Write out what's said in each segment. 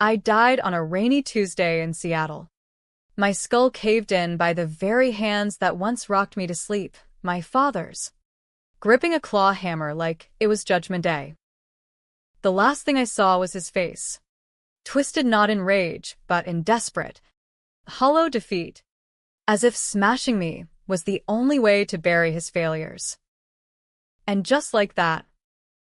I died on a rainy Tuesday in Seattle. My skull caved in by the very hands that once rocked me to sleep, my father's, gripping a claw hammer like it was Judgment Day. The last thing I saw was his face, twisted not in rage, but in desperate, hollow defeat, as if smashing me was the only way to bury his failures. And just like that,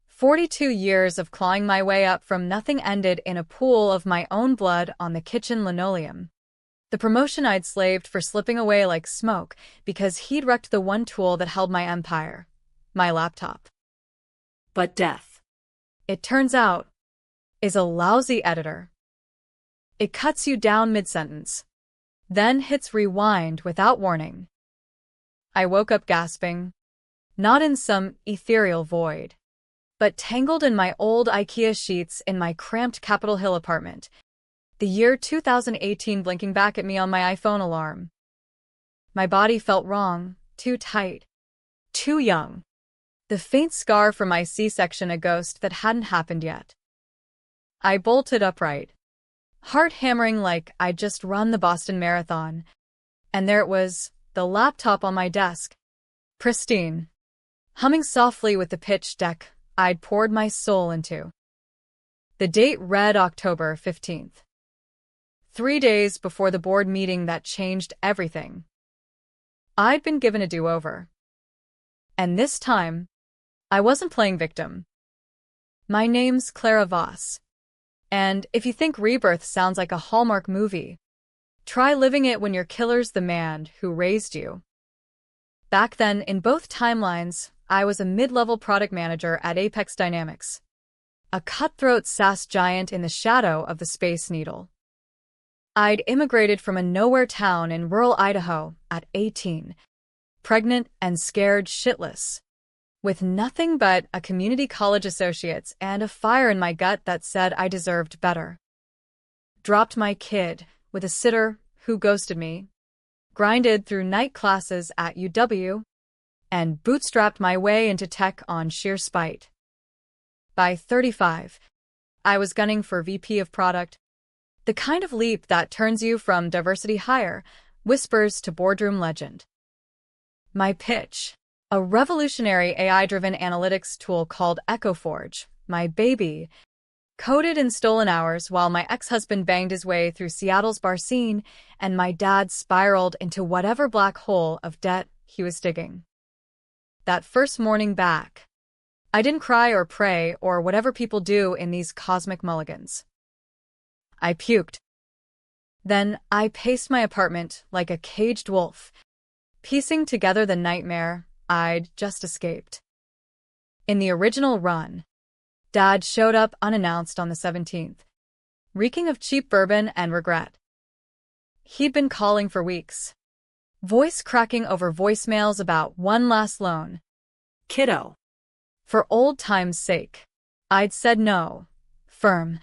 42 years of clawing my way up from nothing ended in a pool of my own blood on the kitchen linoleum. The promotion I'd slaved for slipping away like smoke because he'd wrecked the one tool that held my empire, my laptop. But death, it turns out, is a lousy editor. It cuts you down mid-sentence, then hits rewind without warning. I woke up gasping, not in some ethereal void, but tangled in my old IKEA sheets in my cramped Capitol Hill apartment, the year 2018 blinking back at me on my iPhone alarm. My body felt wrong, too tight, too young. The faint scar from my C-section a ghost that hadn't happened yet. I bolted upright, heart hammering like I'd just run the Boston Marathon, and there it was, the laptop on my desk, pristine, humming softly with the pitch deck I'd poured my soul into. The date read October 15th. 3 days before the board meeting that changed everything. I'd been given a do-over. And this time, I wasn't playing victim. My name's Clara Voss. And if you think Rebirth sounds like a Hallmark movie, try living it when your killer's the man who raised you. Back then, in both timelines, I was a mid-level product manager at Apex Dynamics, a cutthroat SaaS giant in the shadow of the Space Needle. I'd immigrated from a nowhere town in rural Idaho at 18, pregnant and scared shitless, with nothing but a community college associates and a fire in my gut that said I deserved better. Dropped my kid with a sitter who ghosted me, grinded through night classes at UW, and bootstrapped my way into tech on sheer spite. By 35, I was gunning for VP of product, the kind of leap that turns you from diversity hire, whispers to boardroom legend. My pitch, a revolutionary AI-driven analytics tool called EchoForge, my baby, coded in stolen hours while my ex-husband banged his way through Seattle's bar scene and my dad spiraled into whatever black hole of debt he was digging. That first morning back, I didn't cry or pray or whatever people do in these cosmic mulligans. I puked. Then I paced my apartment like a caged wolf, piecing together the nightmare I'd just escaped. In the original run, Dad showed up unannounced on the 17th, reeking of cheap bourbon and regret. He'd been calling for weeks, voice cracking over voicemails about one last loan. Kiddo. For old time's sake, I'd said no, firm,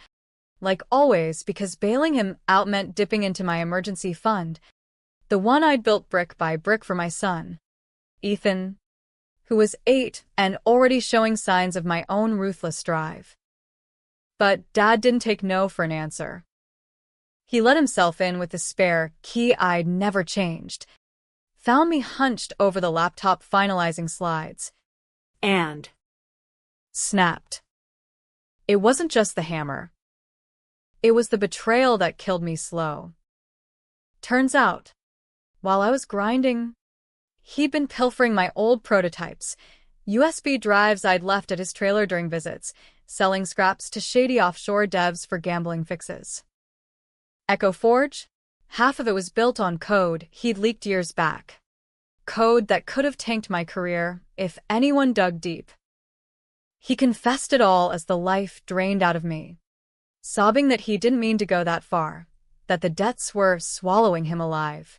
like always, because bailing him out meant dipping into my emergency fund, the one I'd built brick by brick for my son, Ethan, who was 8 and already showing signs of my own ruthless drive. But Dad didn't take no for an answer. He let himself in with the spare key I'd never changed, found me hunched over the laptop finalizing slides, and snapped. It wasn't just the hammer. It was the betrayal that killed me slow. Turns out, while I was grinding, he'd been pilfering my old prototypes, USB drives I'd left at his trailer during visits, selling scraps to shady offshore devs for gambling fixes. EchoForge? Half of it was built on code he'd leaked years back. Code that could have tanked my career if anyone dug deep. He confessed it all as the life drained out of me, sobbing that he didn't mean to go that far, that the debts were swallowing him alive.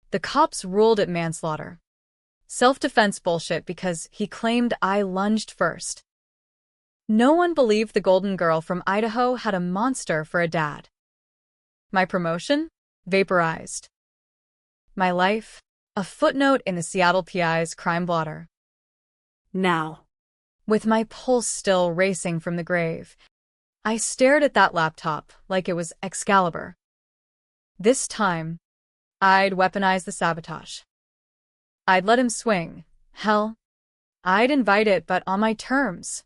The cops ruled it manslaughter. Self-defense bullshit because he claimed I lunged first. No one believed the golden girl from Idaho had a monster for a dad. My promotion? Vaporized. My life? A footnote in the Seattle PI's crime blotter. Now, with my pulse still racing from the grave, I stared at that laptop like it was Excalibur. This time, I'd weaponize the sabotage. I'd let him swing. Hell, I'd invite it, but on my terms.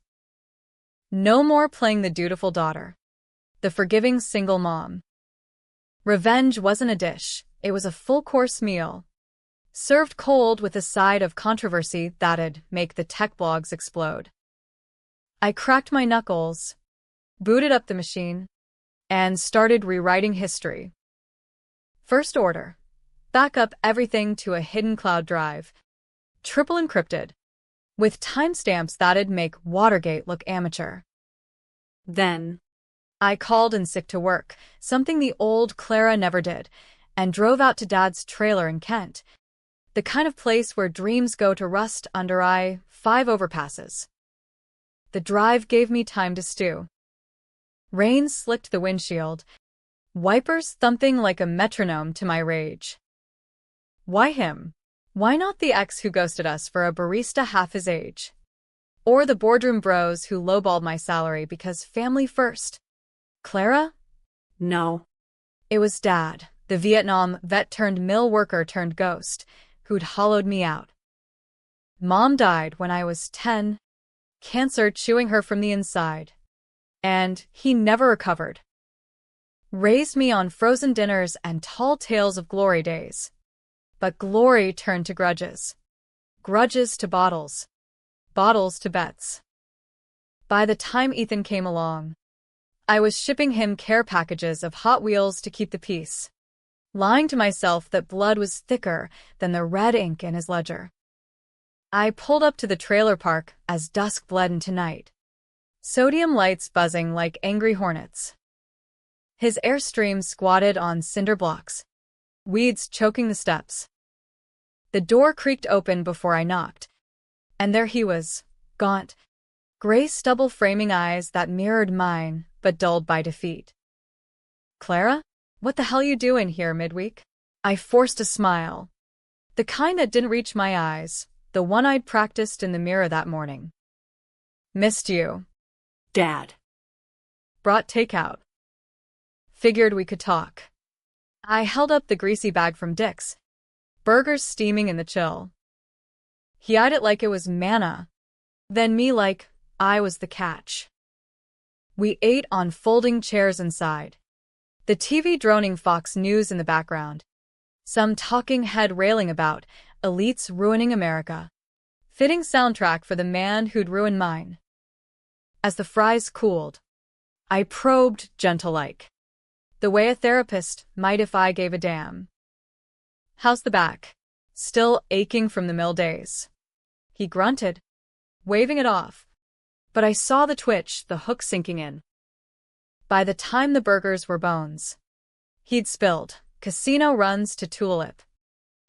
No more playing the dutiful daughter, the forgiving single mom. Revenge wasn't a dish, it was a full-course meal, served cold with a side of controversy that'd make the tech blogs explode. I cracked my knuckles, booted up the machine, and started rewriting history. First order: back up everything to a hidden cloud drive, triple encrypted, with timestamps that'd make Watergate look amateur. Then, I called in sick to work, something the old Clara never did, and drove out to Dad's trailer in Kent, the kind of place where dreams go to rust under I-5 overpasses. The drive gave me time to stew. Rain slicked the windshield, wipers thumping like a metronome to my rage. Why him? Why not the ex who ghosted us for a barista half his age? Or the boardroom bros who lowballed my salary because family first? Clara? no. It was Dad, the Vietnam vet turned mill worker turned ghost, who'd hollowed me out. Mom died when I was 10, cancer chewing her from the inside. And he never recovered. Raised me on frozen dinners and tall tales of glory days. But glory turned to grudges. Grudges to bottles. Bottles to bets. By the time Ethan came along, I was shipping him care packages of Hot Wheels to keep the peace, lying to myself that blood was thicker than the red ink in his ledger. I pulled up to the trailer park as dusk bled into night, sodium lights buzzing like angry hornets. His Airstream squatted on cinder blocks, weeds choking the steps. The door creaked open before I knocked, and there he was, gaunt, gray stubble framing eyes that mirrored mine but dulled by defeat. Clara? What the hell you doing here midweek? I forced a smile, the kind that didn't reach my eyes, the one I'd practiced in the mirror that morning. Missed you. Dad. Brought takeout. Figured we could talk. I held up the greasy bag from Dick's, burgers steaming in the chill. He eyed it like it was manna, then me like I was the catch. We ate on folding chairs inside, the TV droning Fox News in the background, some talking head railing about elites ruining America. Fitting soundtrack for the man who'd ruined mine. As the fries cooled, I probed gentle-like, the way a therapist might if I gave a damn. How's the back? Still aching from the mill days? He grunted, waving it off. But I saw the twitch, the hook sinking in. By the time the burgers were bones, he'd spilled casino runs to Tulip.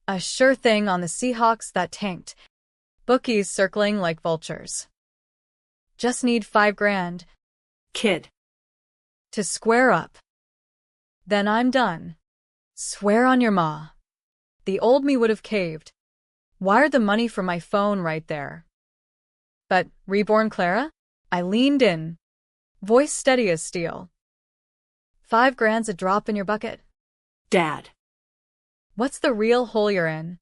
A sure thing on the Seahawks that tanked, bookies circling like vultures. Just need $5,000. Kid. To square up. Then I'm done. Swear on your ma. The old me would have caved. Wired the money from my phone right there. But, reborn Clara? I leaned in, voice steady as steel. $5,000's a drop in your bucket? Dad. What's the real hole you're in?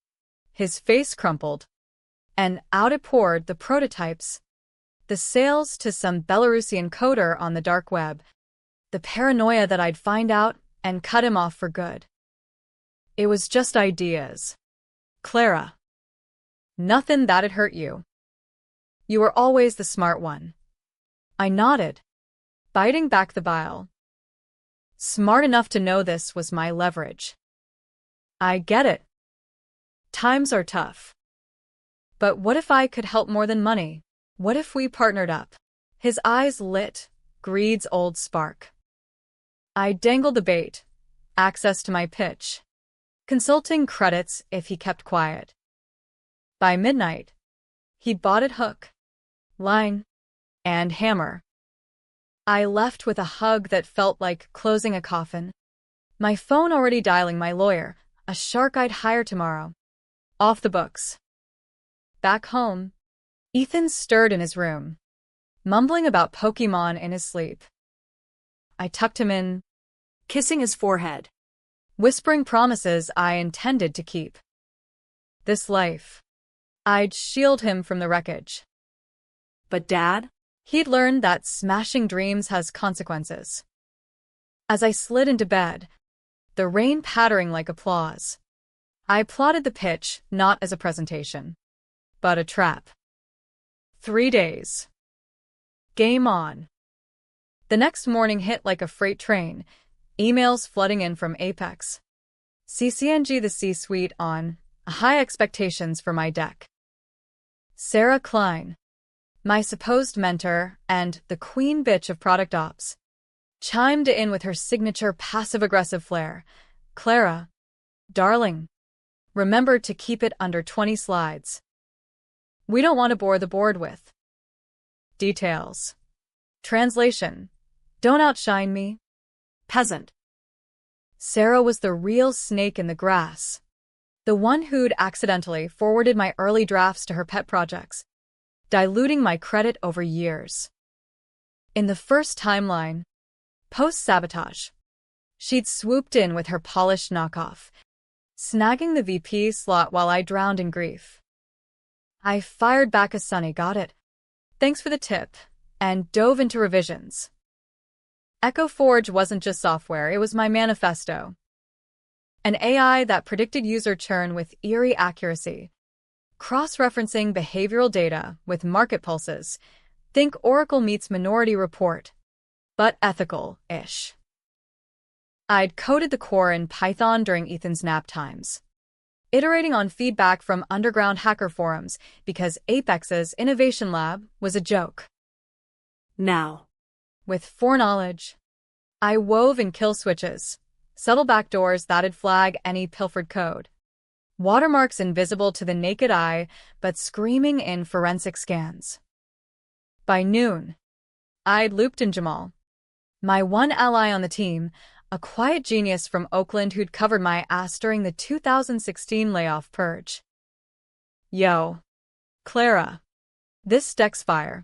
His face crumpled, and out it poured the prototypes, the sales to some Belarusian coder on the dark web, the paranoia that I'd find out and cut him off for good. It was just ideas. Clara. Nothing that'd hurt you. You were always the smart one. I nodded, biting back the bile. Smart enough to know this was my leverage. I get it. Times are tough. But what if I could help more than money? What if we partnered up? His eyes lit, greed's old spark. I dangled the bait, access to my pitch, consulting credits if he kept quiet. By midnight, he'd bought it hook, line, and hammer. I left with a hug that felt like closing a coffin. My phone already dialing my lawyer, a shark I'd hire tomorrow. Off the books. Back home, Ethan stirred in his room, mumbling about Pokemon in his sleep. I tucked him in, kissing his forehead. whispering promises I intended to keep. This life. I'd shield him from the wreckage. But Dad? He'd learned that smashing dreams has consequences. As I slid into bed, the rain pattering like applause, I plotted the pitch not as a presentation, but a trap. 3 days. Game on. The next morning hit like a freight train, emails flooding in from Apex. CCNG the C-suite on, high expectations for my deck. Sarah Klein, my supposed mentor and the queen bitch of product ops, chimed in with her signature passive-aggressive flair. Clara, darling, remember to keep it under 20 slides. We don't want to bore the board with details. Translation: don't outshine me, Peasant. Sarah was the real snake in the grass. The one who'd accidentally forwarded my early drafts to her pet projects, diluting my credit over years. In the first timeline, post-Sabotage, she'd swooped in with her polished knockoff, snagging the VP slot while I drowned in grief. I fired back a sunny "got it, thanks for the tip," and dove into revisions. Echo Forge wasn't just software, it was my manifesto. An AI that predicted user churn with eerie accuracy, cross-referencing behavioral data with market pulses. Think Oracle meets Minority Report, but ethical-ish. I'd coded the core in Python during Ethan's nap times, iterating on feedback from underground hacker forums because Apex's innovation lab was a joke. Now. With foreknowledge, I wove in kill switches, subtle backdoors that'd flag any pilfered code, watermarks invisible to the naked eye but screaming in forensic scans. By noon, I'd looped in Jamal, my one ally on the team, a quiet genius from Oakland who'd covered my ass during the 2016 layoff purge. Yo, Clara, this deck's fire.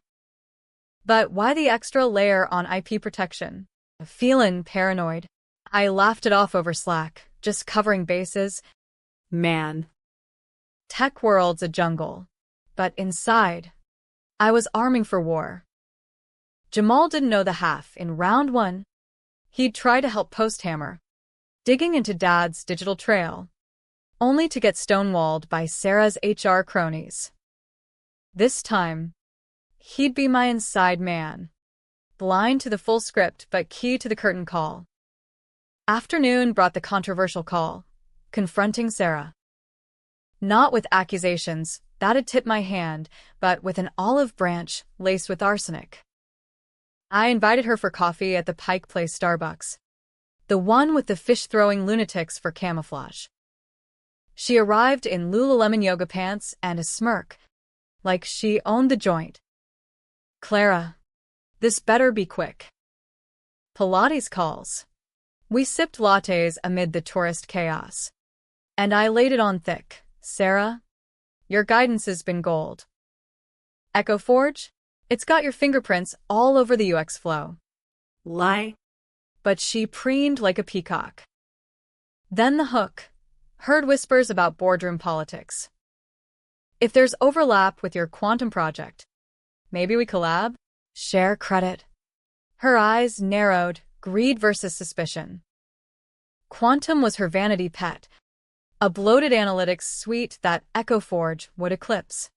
But why the extra layer on IP protection? Feelin' paranoid. I laughed it off over Slack, just covering bases. Man. Tech world's a jungle. But inside, I was arming for war. Jamal didn't know the half. In round 1, he'd try to help Posthammer, digging into Dad's digital trail, only to get stonewalled by Sarah's HR cronies. This time, he'd be my inside man, blind to the full script but key to the curtain call. Afternoon brought the controversial call, confronting Sarah. Not with accusations, that'd tip my hand, but with an olive branch laced with arsenic. I invited her for coffee at the Pike Place Starbucks, the one with the fish-throwing lunatics for camouflage. She arrived in Lululemon yoga pants and a smirk, like she owned the joint. Clara, this better be quick. Pilates calls. We sipped lattes amid the tourist chaos. And I laid it on thick. Sarah, your guidance has been gold. Echo Forge, it's got your fingerprints all over the UX flow. Lie. But she preened like a peacock. Then the hook. Heard whispers about boardroom politics. If there's overlap with your quantum project, maybe we collab? Share credit. Her eyes narrowed, greed versus suspicion. Quantum was her vanity pet, a bloated analytics suite that Echo Forge would eclipse.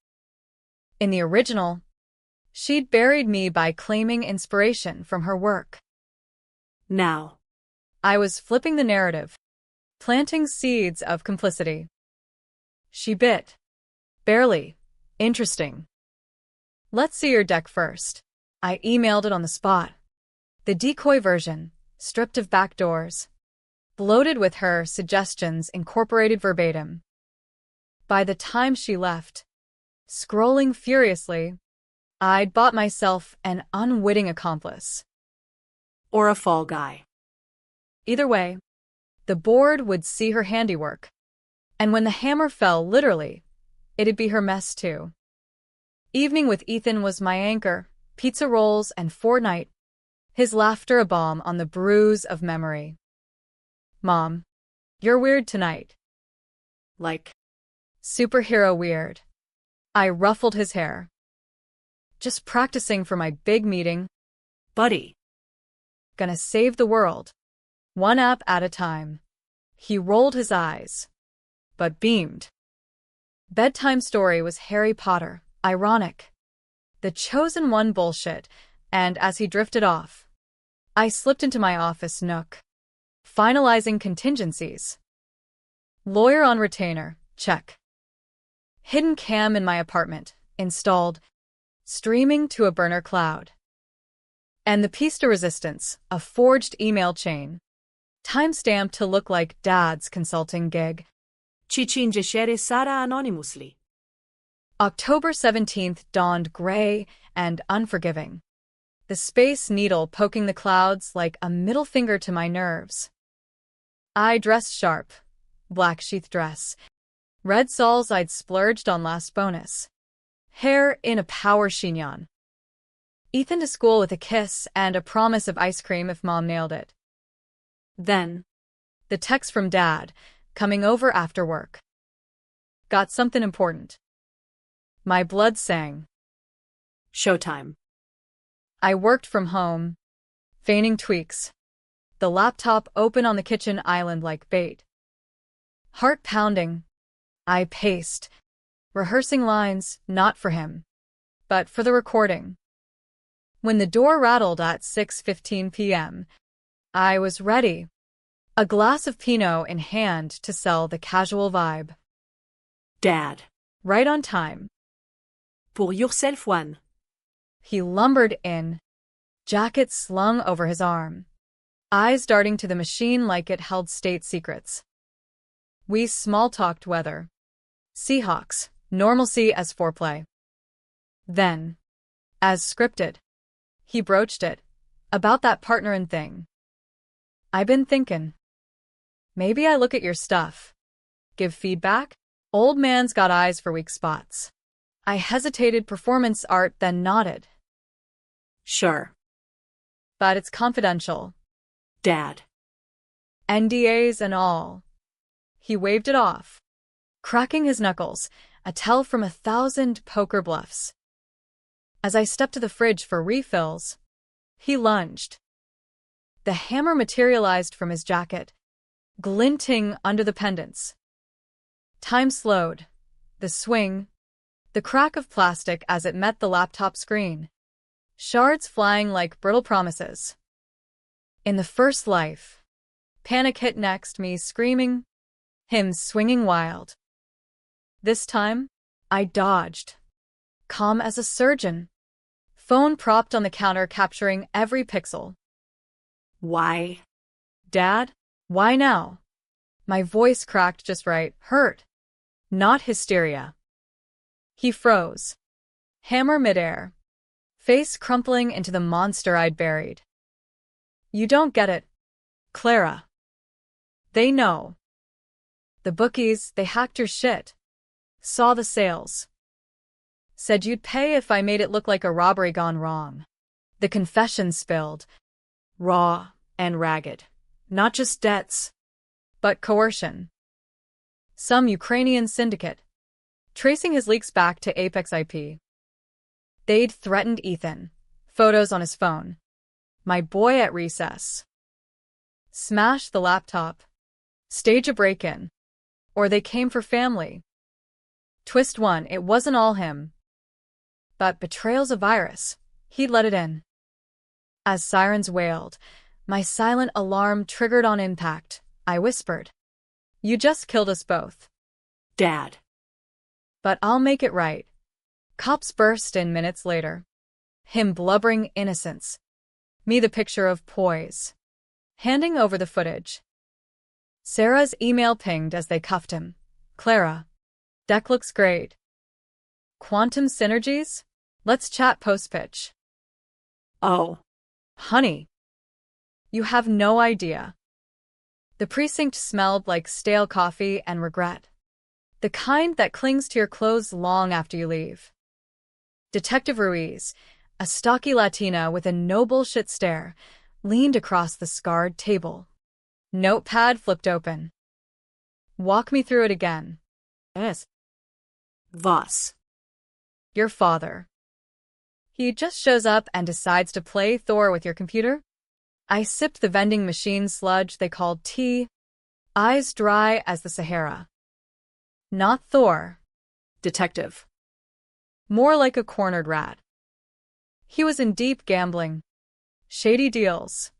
In the original, she'd buried me by claiming inspiration from her work. Now. I was flipping the narrative, planting seeds of complicity. She bit. Barely. Interesting. Let's see your deck first. I emailed it on the spot. The decoy version, stripped of backdoors, bloated with her suggestions incorporated verbatim. By the time she left, scrolling furiously, I'd bought myself an unwitting accomplice. Or a fall guy. Either way, the board would see her handiwork. And when the hammer fell, literally, it'd be her mess too. Evening with Ethan was my anchor, pizza rolls and Fortnite, his laughter a balm on the bruise of memory. Mom, you're weird tonight. Like, Superhero weird. I ruffled his hair. Just practicing for my big meeting. buddy. Gonna save the world. One app at a time. He rolled his eyes, but beamed. Bedtime story was Harry Potter, ironic. The chosen one bullshit, and as he drifted off, I slipped into my office nook. Finalizing contingencies. Lawyer on retainer, check. Hidden cam in my apartment, installed. Streaming to a burner cloud. And the piece de resistance, a forged email chain. Timestamped to look like Dad's consulting gig. Cicingeshere Sara anonymously. October 17th dawned gray and unforgiving. The space needle poking the clouds like a middle finger to my nerves. I dressed sharp. Black sheath dress. Red soles I'd splurged on last bonus. Hair in a power chignon. Ethan to school with a kiss and a promise of ice cream if Mom nailed it. Then, the text from Dad, coming over after work. Got something important. My blood sang. Showtime. I worked from home, feigning tweaks. The laptop open on the kitchen island like bait. Heart pounding. I paced, rehearsing lines not for him, but for the recording. When the door rattled at 6:15 p.m., I was ready. A glass of Pinot in hand to sell the casual vibe. Dad. Right on time. Pour yourself one. He lumbered in, jacket slung over his arm, eyes darting to the machine like it held state secrets. We small-talked weather. Seahawks, normalcy as foreplay. Then, as scripted, he broached it, about that partnerin' thing. I been thinkin'. Maybe I look at your stuff. Give feedback? Old man's got eyes for weak spots. I hesitated performance art then nodded. Sure. But it's confidential. Dad. NDAs and all. He waved it off, cracking his knuckles, a tell from 1,000 poker bluffs. As I stepped to the fridge for refills, he lunged. The hammer materialized from his jacket, glinting under the pendants. Time slowed. The swing, the crack of plastic as it met the laptop screen. Shards flying like brittle promises. In the first life, panic hit next, me screaming, him swinging wild. This time, I dodged. Calm as a surgeon. Phone propped on the counter capturing every pixel. Why? Dad, why now? My voice cracked just right, hurt. Not hysteria. He froze. Hammer midair. Face crumpling into the monster I'd buried. You don't get it, Clara. They know. The bookies, they hacked your shit. Saw the sales. Said you'd pay if I made it look like a robbery gone wrong. The confession spilled. Raw and ragged. Not just debts, but coercion. Some Ukrainian syndicate. Tracing his leaks back to Apex IP. They'd threatened Ethan. Photos on his phone. My boy at recess. Smash the laptop. Stage a break-in. Or they came for family. Twist one, it wasn't all him. But betrayal's a virus. He'd let it in. As sirens wailed, my silent alarm triggered on impact. I whispered. You just killed us both. Dad. But I'll make it right. Cops burst in minutes later. Him blubbering innocence. Me the picture of poise. Handing over the footage. Sarah's email pinged as they cuffed him. Clara. Deck looks great. Quantum synergies? Let's chat post-pitch. Oh. Honey. You have no idea. The precinct smelled like stale coffee and regret. The kind that clings to your clothes long after you leave. Detective Ruiz, A stocky Latina with a no-bullshit stare leaned across the scarred table. Notepad flipped open. Walk me through it again. Yes. Was. Your father. He just shows up and decides to play Thor with your computer? I sipped the vending machine sludge they called tea, eyes dry as the Sahara. Not Thor. Detective. More like a cornered rat. He was in deep gambling. Shady deals.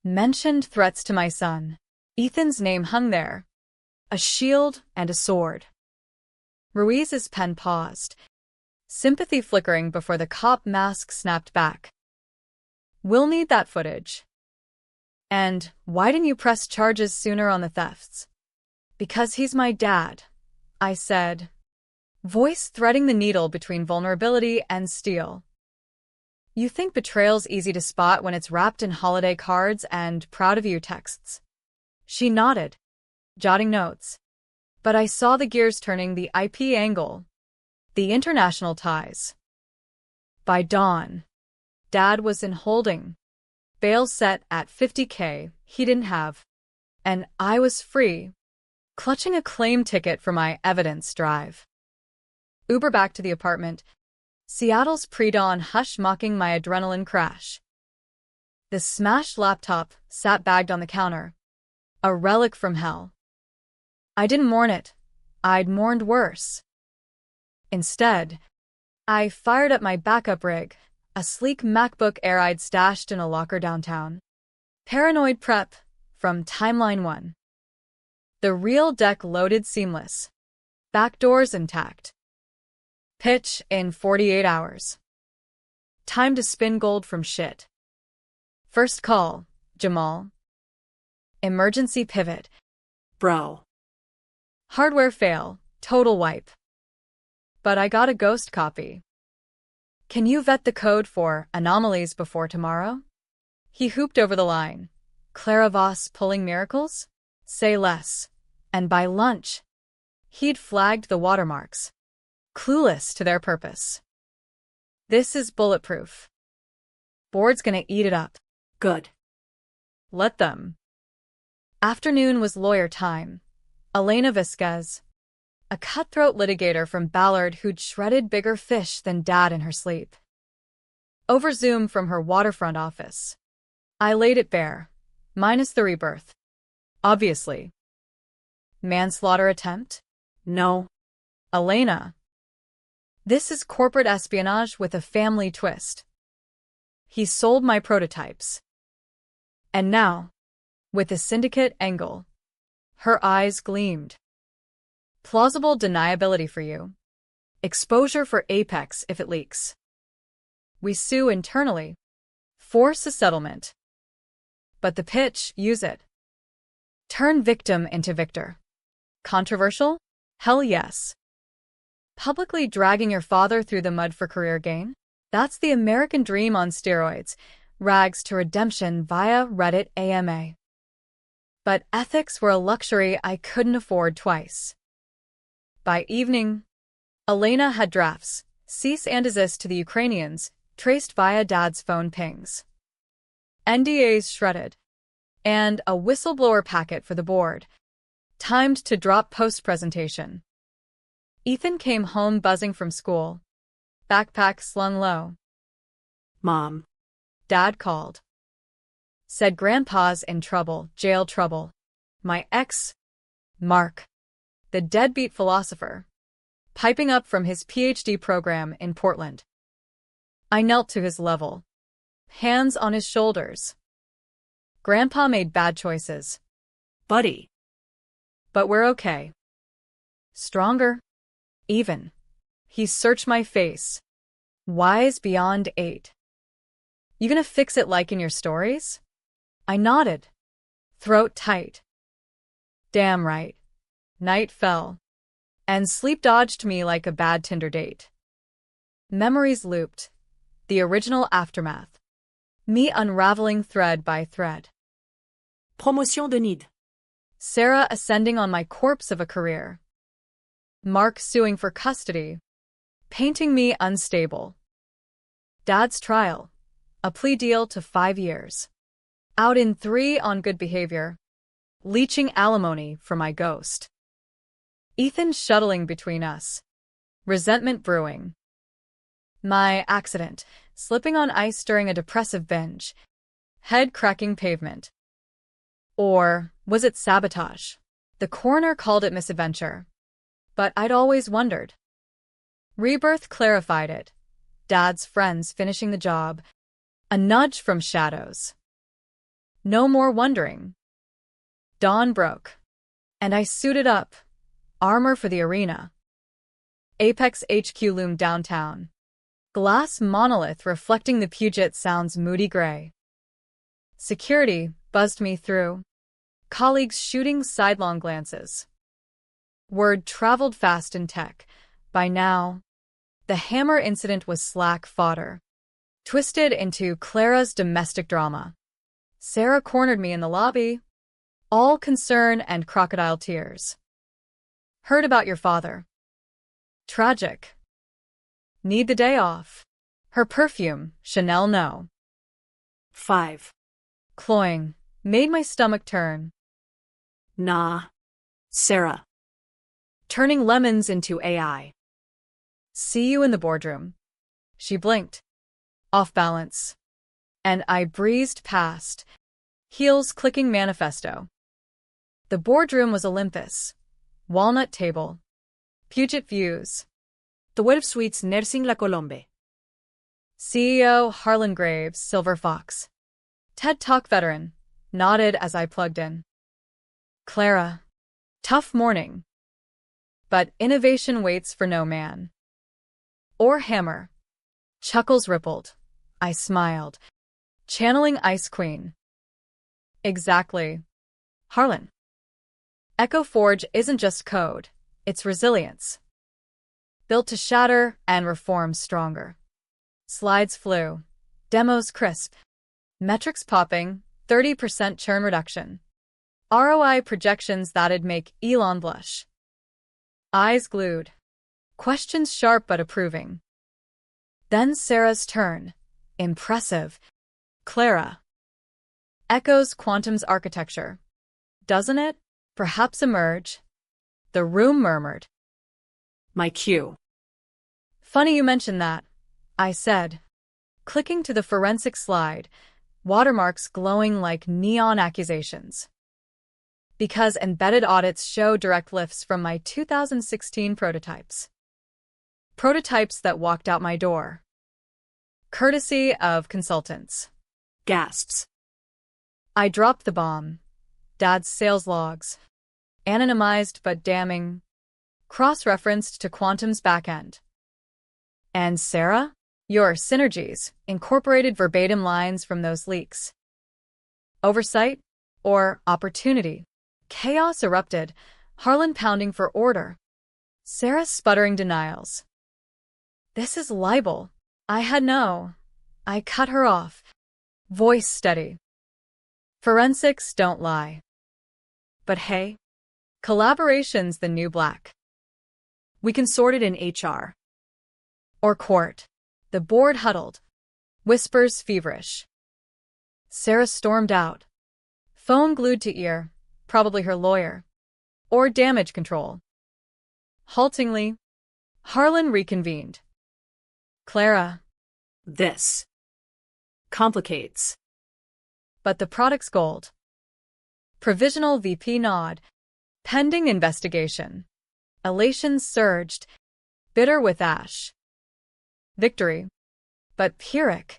Mentioned threats to my son. Ethan's name hung there. A shield and a sword. Ruiz's pen paused, sympathy flickering before the cop mask snapped back. We'll need that footage. And why didn't you press charges sooner on the thefts? Because he's my dad, I said, voice threading the needle between vulnerability and steel. You think betrayal's easy to spot when it's wrapped in holiday cards and proud of you texts. She nodded, jotting notes. But I saw the gears turning, the IP angle, the international ties. By dawn, Dad was in holding, bail set at $50K he didn't have, and I was free, clutching a claim ticket for my evidence drive. Uber back to the apartment, Seattle's pre-dawn hush mocking my adrenaline crash. The smashed laptop sat bagged on the counter, a relic from hell. I didn't mourn it. I'd mourned worse. Instead, I fired up my backup rig, a sleek MacBook Air I'd stashed in a locker downtown. Paranoid Prep, from Timeline 1. The real deck loaded seamless. Backdoors intact. Pitch in 48 hours. Time to spin gold from shit. First call, Jamal. Emergency pivot. Bro. Hardware fail, total wipe. But I got a ghost copy. Can you vet the code for anomalies before tomorrow? He hooped over the line. Clara Voss pulling miracles? Say less. And by lunch, he'd flagged the watermarks, clueless to their purpose. This is bulletproof. Board's gonna eat it up. Good. Let them. Afternoon was lawyer time. Elena Vasquez, a cutthroat litigator from Ballard who'd shredded bigger fish than Dad in her sleep. Over Zoom from her waterfront office. I laid it bare, minus the rebirth. Obviously. Manslaughter attempt? No. Elena. This is corporate espionage with a family twist. He sold my prototypes. And now, with the syndicate angle, her eyes gleamed. Plausible deniability for you. Exposure for Apex if it leaks. We sue internally. Force a settlement. But the pitch, use it. Turn victim into victor. Controversial? Hell yes. Publicly dragging your father through the mud for career gain? That's the American dream on steroids. Rags to redemption via Reddit AMA. But ethics were a luxury I couldn't afford twice. By evening, Elena had drafts, cease and desist to the Ukrainians, traced via Dad's phone pings. NDAs shredded. And a whistleblower packet for the board, timed to drop post-presentation. Ethan came home buzzing from school, backpack slung low. Mom. Dad called. Said Grandpa's in trouble, jail trouble. My ex, Mark, the deadbeat philosopher, piping up from his PhD program in Portland. I knelt to his level, hands on his shoulders. Grandpa made bad choices. Buddy. But we're okay. Stronger. Even. He searched my face. Wise beyond 8. You gonna fix it like in your stories? I nodded. Throat tight. Damn right. Night fell. And sleep dodged me like a bad Tinder date. Memories looped. The original aftermath. Me unraveling thread by thread. Promotion de nid. Sarah ascending on my corpse of a career. Mark suing for custody. Painting me unstable. Dad's trial. A plea deal to 5 years. Out in 3 on good behavior. Leeching alimony for my ghost. Ethan shuttling between us. Resentment brewing. My accident. Slipping on ice during a depressive binge. Head cracking pavement. Or was it sabotage? The coroner called it misadventure. But I'd always wondered. Rebirth clarified it. Dad's friends finishing the job. A nudge from shadows. No more wondering. Dawn broke. And I suited up. Armor for the arena. Apex HQ loomed downtown. Glass monolith reflecting the Puget Sound's moody gray. Security buzzed me through. Colleagues shooting sidelong glances. Word traveled fast in tech. By now, the hammer incident was slack fodder. Twisted into Clara's domestic drama. Sarah cornered me in the lobby. All concern and crocodile tears. Heard about your father. Tragic. Need the day off. Her perfume, Chanel no. 5. Cloying, made my stomach turn. Nah. Sarah. Turning lemons into AI. See you in the boardroom. She blinked. Off balance. And I breezed past. Heels clicking manifesto. The boardroom was Olympus. Walnut table. Puget views. The web suites nursing la Colombe. CEO Harlan Graves, Silver Fox. TED Talk veteran. Nodded as I plugged in. Clara. Tough morning. But innovation waits for no man. Or hammer. Chuckles rippled. I smiled. Channeling Ice Queen. Exactly. Harlan. Echo Forge isn't just code. It's resilience. Built to shatter and reform stronger. Slides flew. Demos crisp. Metrics popping. 30% churn reduction. ROI projections that'd make Elon blush. Eyes glued. Questions sharp but approving. Then Sarah's turn. Impressive. Clara. Echoes Quantum's architecture. Doesn't it? Perhaps emerge. The room murmured. My cue. Funny you mention that, I said, clicking to the forensic slide, watermarks glowing like neon accusations. Because embedded audits show direct lifts from my 2016 prototypes. Prototypes that walked out my door. Courtesy of consultants. Gasps. I dropped the bomb. Dad's sales logs. Anonymized but damning. Cross-referenced to Quantum's backend. And Sarah? Your synergies incorporated verbatim lines from those leaks. Oversight? Or opportunity? Chaos erupted, Harlan pounding for order. Sarah sputtering denials. This is libel. I cut her off. Voice steady. Forensics don't lie. But hey, collaboration's the new black. We can sort it in HR. Or court. The board huddled. Whispers feverish. Sarah stormed out. Phone glued to ear, probably her lawyer. Or damage control. Haltingly, Harlan reconvened. Clara. This complicates. But the product's gold. Provisional VP nod. Pending investigation. Elation surged. Bitter with ash. Victory. But Pyrrhic,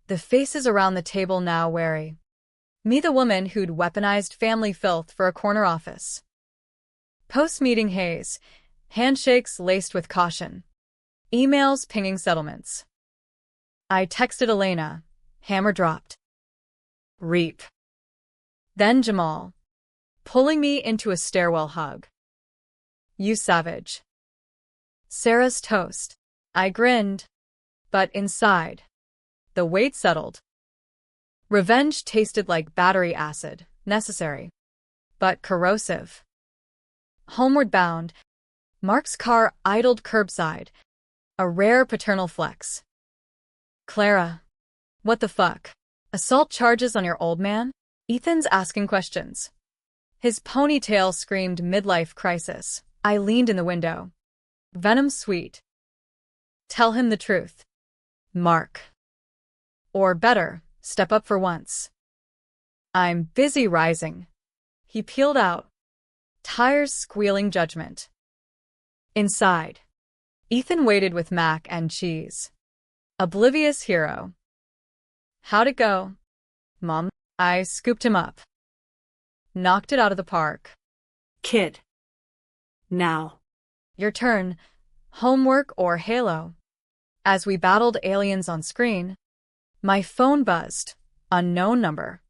the faces around the table now wary. Me the woman who'd weaponized family filth for a corner office. Post-meeting haze. Handshakes laced with caution. Emails pinging settlements. I texted Elena. Hammer dropped. Reap. Then Jamal. Pulling me into a stairwell hug. You savage. Sarah's toast. I grinned. But inside, the weight settled. Revenge tasted like battery acid, necessary, but corrosive. Homeward bound, Mark's car idled curbside, a rare paternal flex. Clara. What the fuck? Assault charges on your old man? Ethan's asking questions. His ponytail screamed midlife crisis. I leaned in the window. Venom sweet. Tell him the truth. Mark. Or better, step up for once. I'm busy rising. He peeled out. Tires squealing judgment. Inside. Ethan waited with mac and cheese. Oblivious hero. How'd it go, Mom? I scooped him up. Knocked it out of the park. Kid. Now. Your turn. Homework or Halo? As we battled aliens on screen, my phone buzzed. Unknown number.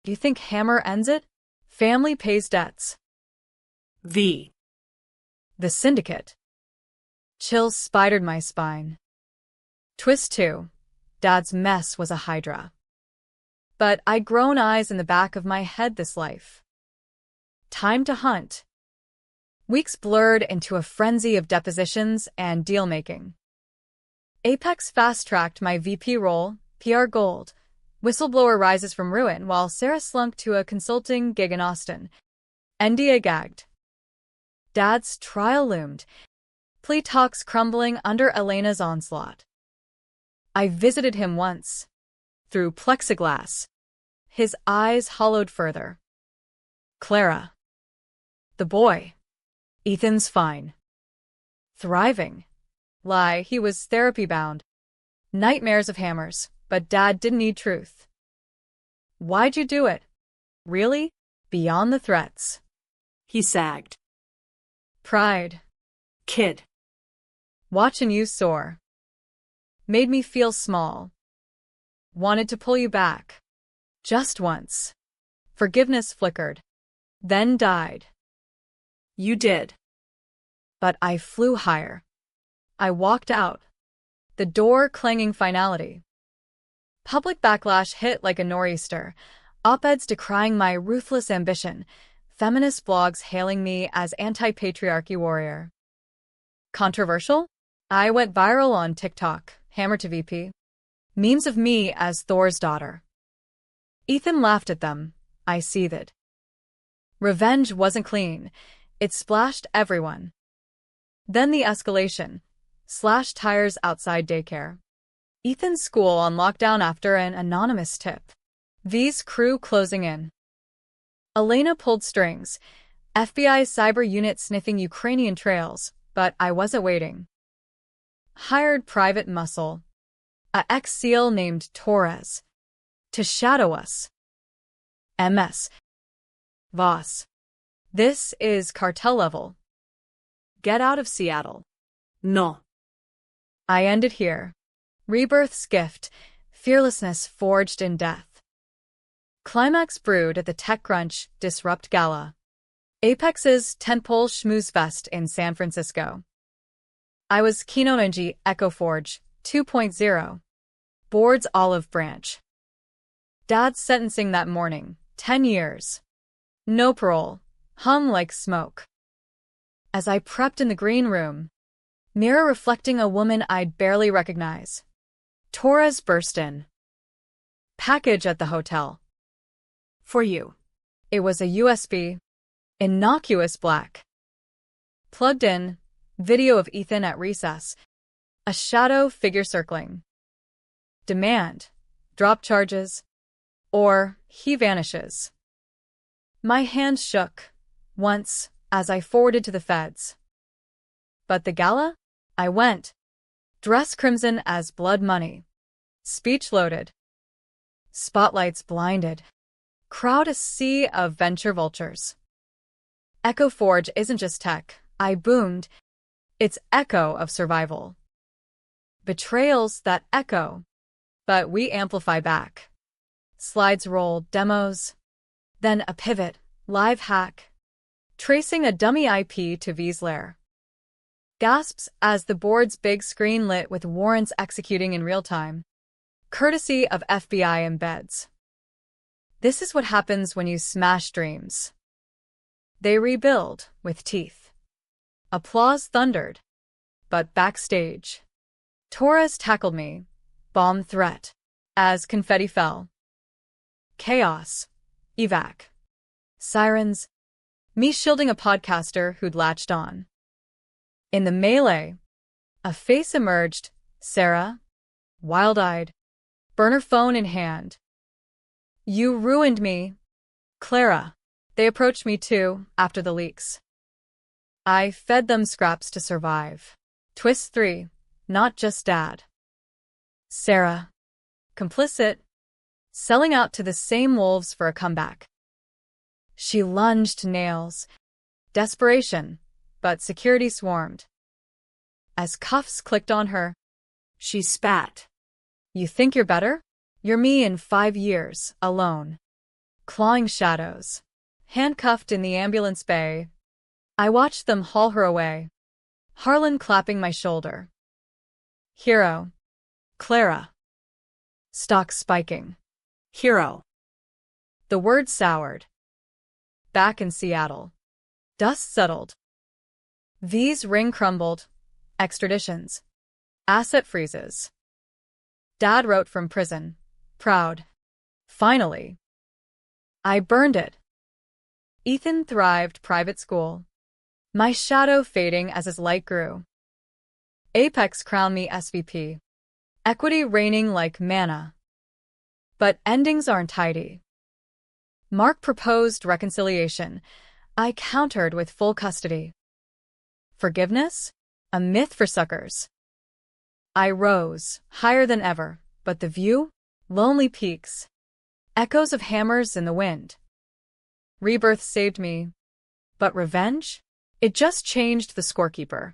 Do you think Hammer ends it? Family pays debts. The Syndicate. Chills spidered my spine. Twist 2. Dad's mess was a hydra. But I'd grown eyes in the back of my head this life. Time to hunt. Weeks blurred into a frenzy of depositions and deal-making. Apex fast-tracked my VP role, PR Gold. Whistleblower rises from ruin while Sarah slunk to a consulting gig in Austin. NDA gagged. Dad's trial loomed. Plea talks crumbling under Elena's onslaught. I visited him once. Through plexiglass. His eyes hollowed further. Clara. The boy. Ethan's fine. Thriving. Lie, he was therapy-bound. Nightmares of hammers, but Dad didn't need truth. Why'd you do it? Really? Beyond the threats. He sagged. Pride. Kid. Watching you soar. Made me feel small. Wanted to pull you back. Just once. Forgiveness flickered. Then died. You did. But I flew higher. I walked out. The door clanging finality. Public backlash hit like a nor'easter. Op-eds decrying my ruthless ambition. Feminist blogs hailing me as anti-patriarchy warrior. Controversial? I went viral on TikTok. Hammer to VP. Memes of me as Thor's daughter. Ethan laughed at them. I seethed. Revenge wasn't clean. It splashed everyone. Then the escalation. Slashed tires outside daycare. Ethan's school on lockdown after an anonymous tip. V's crew closing in. Elena pulled strings. FBI cyber unit sniffing Ukrainian trails, but I wasn't waiting. Hired private muscle. A ex-SEAL named Torres. To shadow us. MS. Voss. This is cartel level. Get out of Seattle. No. I ended here. Rebirth's gift. Fearlessness forged in death. Climax brewed at the TechCrunch Disrupt Gala. Apex's tentpole schmooze fest in San Francisco. I was Kinorenji Echo Forge 2.0. Board's olive branch. Dad's sentencing that morning, 10 years. No parole. Hung like smoke. As I prepped in the green room, mirror reflecting a woman I'd barely recognize. Torres burst in. Package at the hotel. For you. It was a USB. Innocuous black. Plugged in. Video of Ethan at recess. A shadow figure circling. Demand. Drop charges. Or he vanishes. My hand shook. Once, as I forwarded to the feds. But the gala? I went. Dress crimson as blood money. Speech loaded. Spotlights blinded. Crowd a sea of venture vultures. Echo Forge isn't just tech, I boomed. It's echo of survival. Betrayals that echo. But we amplify back. Slides roll, demos. Then a pivot, live hack. Tracing a dummy IP to V's lair. Gasps as the board's big screen lit with warrants executing in real time. Courtesy of FBI embeds. This is what happens when you smash dreams. They rebuild with teeth. Applause thundered. But backstage. Torres tackled me. Bomb threat. As confetti fell. Chaos. Evac. Sirens. Me shielding a podcaster who'd latched on. In the melee, a face emerged, Sarah, wild-eyed, burner phone in hand. You ruined me. Clara. They approached me too, after the leaks. I fed them scraps to survive. Twist 3. Not just dad. Sarah. Complicit. Selling out to the same wolves for a comeback. She lunged to nails. Desperation, but security swarmed. As cuffs clicked on her, She spat. You think you're better? You're me in 5 years, alone. Clawing shadows. Handcuffed in the ambulance bay. I watched them haul her away. Harlan clapping my shoulder. Hero. Clara. Stock spiking. Hero. The word soured. Back in Seattle. Dust settled. V's ring crumbled. Extraditions. Asset freezes. Dad wrote from prison. Proud. Finally. I burned it. Ethan thrived private school. My shadow fading as his light grew. Apex crowned me SVP. Equity reigning like manna. But endings aren't tidy. Mark proposed reconciliation. I countered with full custody. Forgiveness? A myth for suckers. I rose, higher than ever, but the view? Lonely peaks. Echoes of hammers in the wind. Rebirth saved me. But revenge? It just changed the scorekeeper.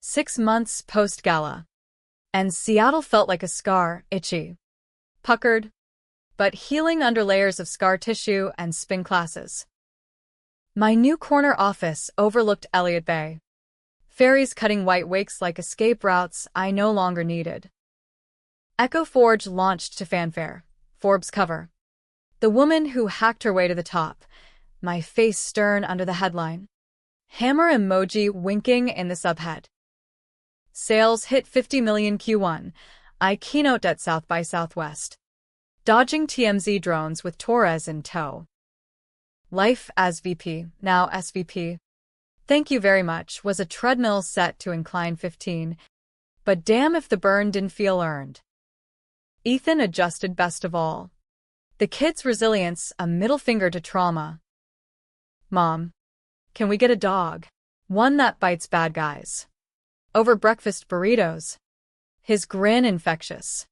6 months post-gala. And Seattle felt like a scar, itchy. Puckered, but healing under layers of scar tissue and spin classes. My new corner office overlooked Elliott Bay. Ferries cutting white wakes like escape routes I no longer needed. Echo Forge launched to fanfare. Forbes cover. The woman who hacked her way to the top. My face stern under the headline. Hammer emoji winking in the subhead. Sales hit 50 million Q1. I keynote at South by Southwest. Dodging TMZ drones with Torres in tow. Life as VP, now SVP. Thank you very much was a treadmill set to incline 15. But damn if the burn didn't feel earned. Ethan adjusted best of all. The kid's resilience, a middle finger to trauma. Mom, can we get a dog? One that bites bad guys. Over breakfast burritos. His grin infectious.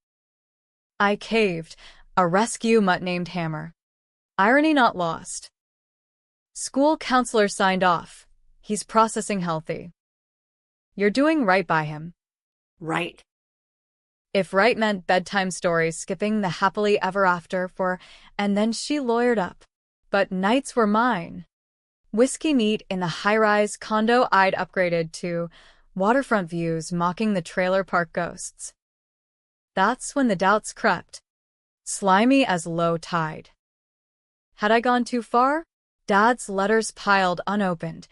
I caved, a rescue mutt named Hammer. Irony not lost. School counselor signed off. He's processing healthy. You're doing right by him. Right. If right meant bedtime stories skipping the happily ever after for, and then she lawyered up. But nights were mine. Whiskey neat in the high-rise condo I'd upgraded to, waterfront views mocking the trailer park ghosts. That's when the doubts crept. Slimy as low tide. Had I gone too far? Dad's letters piled unopened.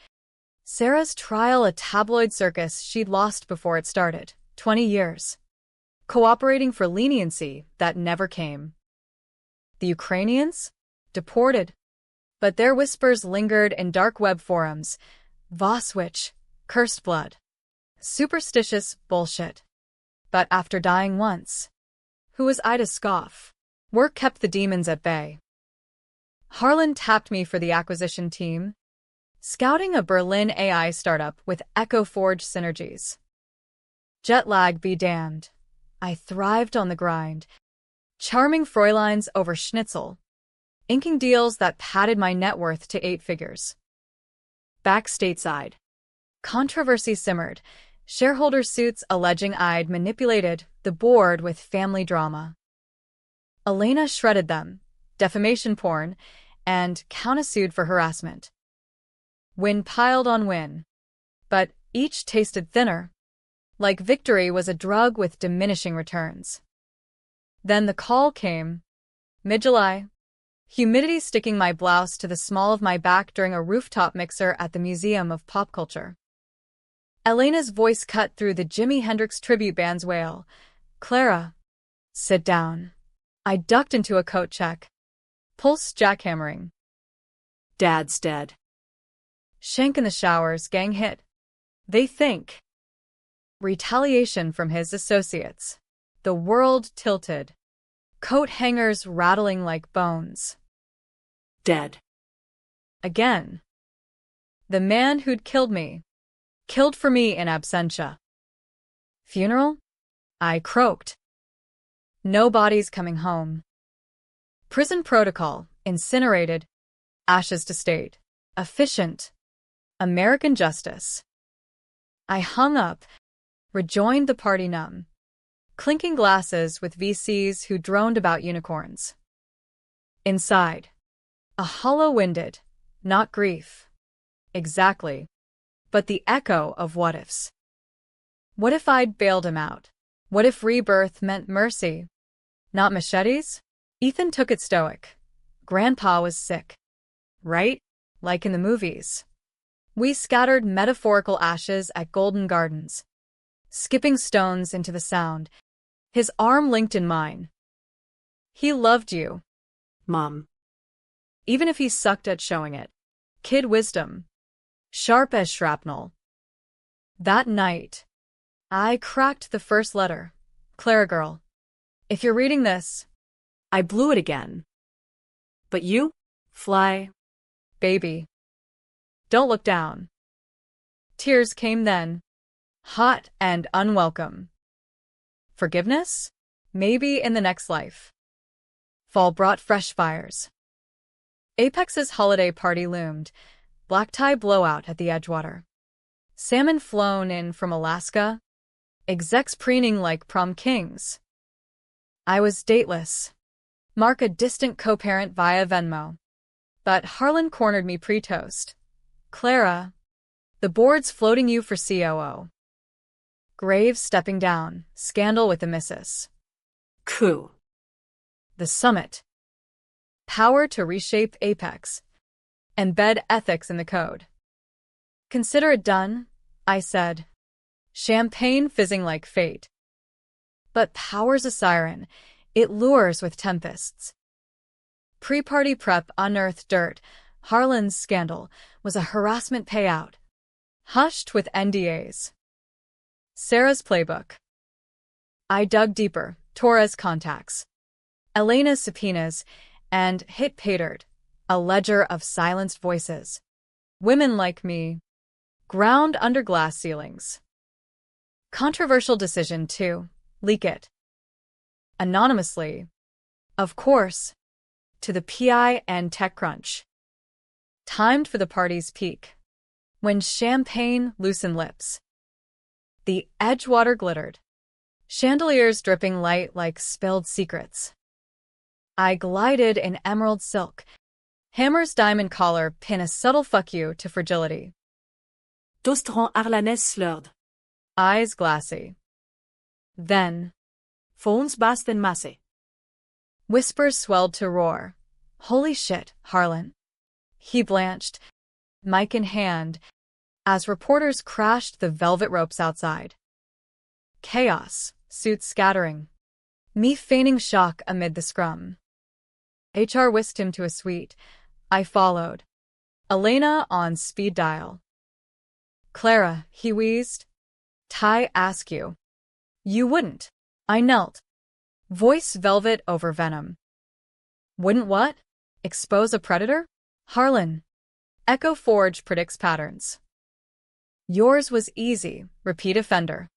Sarah's trial, a tabloid circus she'd lost before it started. 20 years. Cooperating for leniency that never came. The Ukrainians? Deported. But their whispers lingered in dark web forums. Voswitch. Cursed blood. Superstitious bullshit. But after dying once, who was I to scoff? Work kept the demons at bay. Harlan tapped me for the acquisition team, scouting a Berlin AI startup with Echo Forge synergies. Jet lag be damned. I thrived on the grind, charming Fräuleins over schnitzel, inking deals that padded my net worth to 8 figures. Back stateside. Controversy simmered, shareholder suits alleging I'd manipulated the board with family drama. Elena shredded them, defamation porn, and countersued for harassment. Win piled on win. But each tasted thinner. Like victory was a drug with diminishing returns. Then the call came. Mid-July. Humidity sticking my blouse to the small of my back during a rooftop mixer at the Museum of Pop Culture. Elena's voice cut through the Jimi Hendrix tribute band's wail. Clara, Sit down. I ducked into a coat check. Pulse jackhammering. Dad's dead. Shank in the showers, gang hit. They think. Retaliation from his associates. The world tilted. Coat hangers rattling like bones. Dead. Again. The man who'd killed me. Killed for me in absentia. Funeral? I croaked. No bodies coming home. Prison protocol, incinerated. Ashes to state. Efficient. American justice. I hung up, rejoined the party numb. Clinking glasses with VCs who droned about unicorns. Inside. A hollow-winded, not grief. Exactly. But the echo of what-ifs. What if I'd bailed him out? What if rebirth meant mercy? Not machetes? Ethan took it stoic. Grandpa was sick. Right? Like in the movies. We scattered metaphorical ashes at Golden Gardens. Skipping stones into the sound. His arm linked in mine. He loved you. Mom. Even if he sucked at showing it. Kid wisdom. Sharp as shrapnel. That night, I cracked the first letter. Clara girl. If you're reading this, I blew it again. But you? Fly. Baby. Don't look down. Tears came then. Hot and unwelcome. Forgiveness? Maybe in the next life. Fall brought fresh fires. Apex's holiday party loomed. Black tie blowout at the Edgewater. Salmon flown in from Alaska. Execs preening like prom kings. I was dateless. Mark a distant co-parent via Venmo. But Harlan cornered me pre-toast. Clara, the board's floating you for COO. Graves stepping down, scandal with the missus. Coup. The summit. Power to reshape Apex. Embed ethics in the code. Consider it done, I said. Champagne fizzing like fate. But power's a siren. It lures with tempests. Pre-party prep unearthed dirt. Harlan's scandal was a harassment payout. Hushed with NDAs. Sarah's playbook. I dug deeper. Torres contacts. Elena's subpoenas. And hit patered. A ledger of silenced voices. Women like me. Ground under glass ceilings. Controversial decision to leak it. Anonymously. Of course. To the PI and TechCrunch. Timed for the party's peak. When champagne loosened lips. The Edgewater glittered. Chandeliers dripping light like spilled secrets. I glided in emerald silk. Hammer's diamond collar pin a subtle fuck you to fragility. Tostron harlanais slurred. Eyes glassy. Then. Phones bassed en masse. Whispers swelled to roar. Holy shit, Harlan. He blanched, mic in hand, as reporters crashed the velvet ropes outside. Chaos, suits scattering. Me feigning shock amid the scrum. HR whisked him to a suite. I followed. Elena on speed dial. Clara, he wheezed. Ty ask you. You wouldn't. I knelt. Voice velvet over venom. Wouldn't what? Expose a predator? Harlan. Echo Forge predicts patterns. Yours was easy, repeat offender.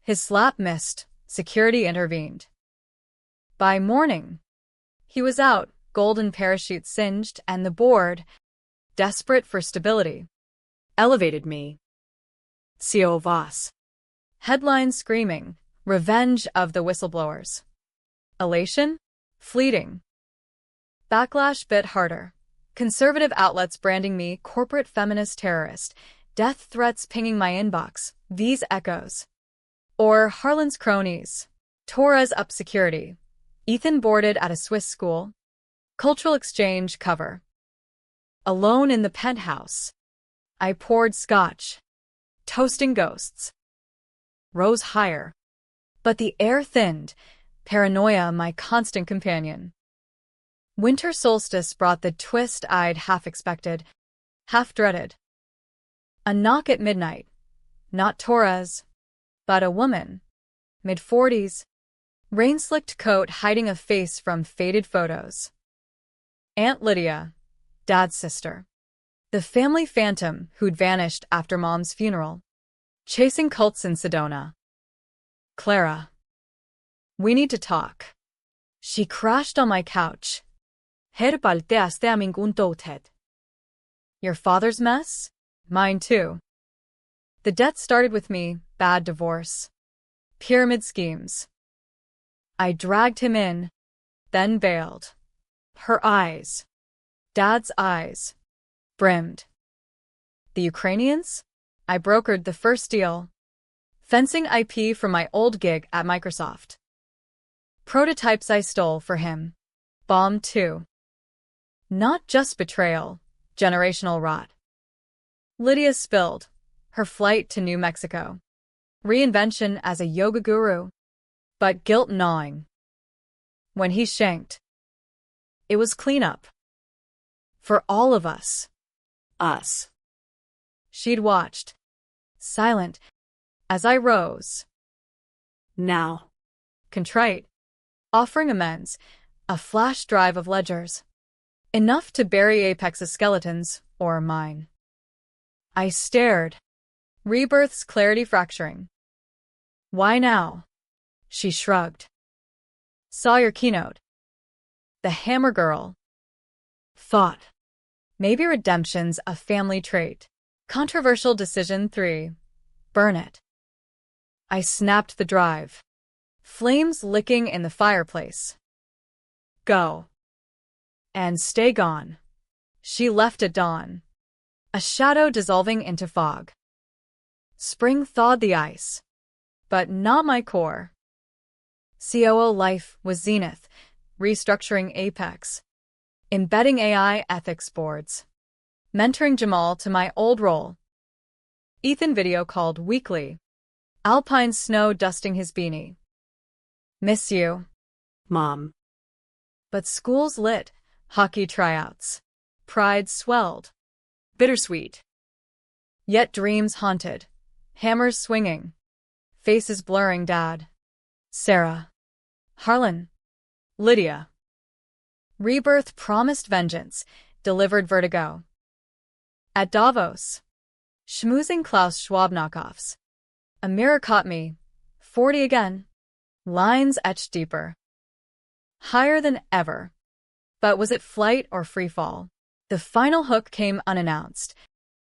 His slap missed, security intervened. By morning, he was out, golden parachute singed, and the board, desperate for stability, elevated me. CO Voss. Headlines screaming, revenge of the whistleblowers. Elation? Fleeting. Backlash bit harder. Conservative outlets branding me corporate feminist terrorist, death threats pinging my inbox, these echoes. Or Harlan's cronies. Torres up security. Ethan boarded at a Swiss school. Cultural exchange cover. Alone in the penthouse. I poured scotch. Toasting ghosts. Rose higher. But the air thinned. Paranoia, my constant companion. Winter solstice brought the twist I'd half expected, half dreaded. A knock at midnight. Not Torres, but a woman. Mid-40s. Rain-slicked coat hiding a face from faded photos. Aunt Lydia, Dad's sister. The family phantom who'd vanished after Mom's funeral. Chasing cults in Sedona. Clara. We need to talk. She crashed on my couch. Herbalteaste aming untotet. Your father's mess? Mine too. The debt started with me, bad divorce. Pyramid schemes. I dragged him in, then bailed. Her eyes. Dad's eyes. Brimmed. The Ukrainians? I brokered the first deal. Fencing IP from my old gig at Microsoft. Prototypes I stole for him. Bomb too. Not just betrayal, generational rot. Lydia spilled. Her flight to New Mexico. Reinvention as a yoga guru. But guilt gnawing. When he shanked. It was cleanup. For all of us. Us. She'd watched. Silent. As I rose. Now. Contrite. Offering amends. A flash drive of ledgers. Enough to bury Apex's skeletons, or mine. I stared. Rebirth's clarity fracturing. Why now? She shrugged. Saw your keynote. The Hammer Girl. Thought. Maybe redemption's a family trait. Controversial decision 3. Burn it. I snapped the drive. Flames licking in the fireplace. Go. And stay gone. She left at dawn. A shadow dissolving into fog. Spring thawed the ice. But not my core. COO life was zenith, restructuring Apex. Embedding AI ethics boards. Mentoring Jamal to my old role. Ethan video called weekly. Alpine snow dusting his beanie. Miss you. Mom. But school's lit. Hockey tryouts. Pride swelled. Bittersweet. Yet dreams haunted. Hammers swinging. Faces blurring. Dad. Sarah. Harlan. Lydia. Rebirth promised vengeance. Delivered vertigo. At Davos. Schmoozing Klaus Schwab knockoffs. A mirror caught me. 40 again. Lines etched deeper. Higher than ever. But was it flight or free fall? The final hook came unannounced.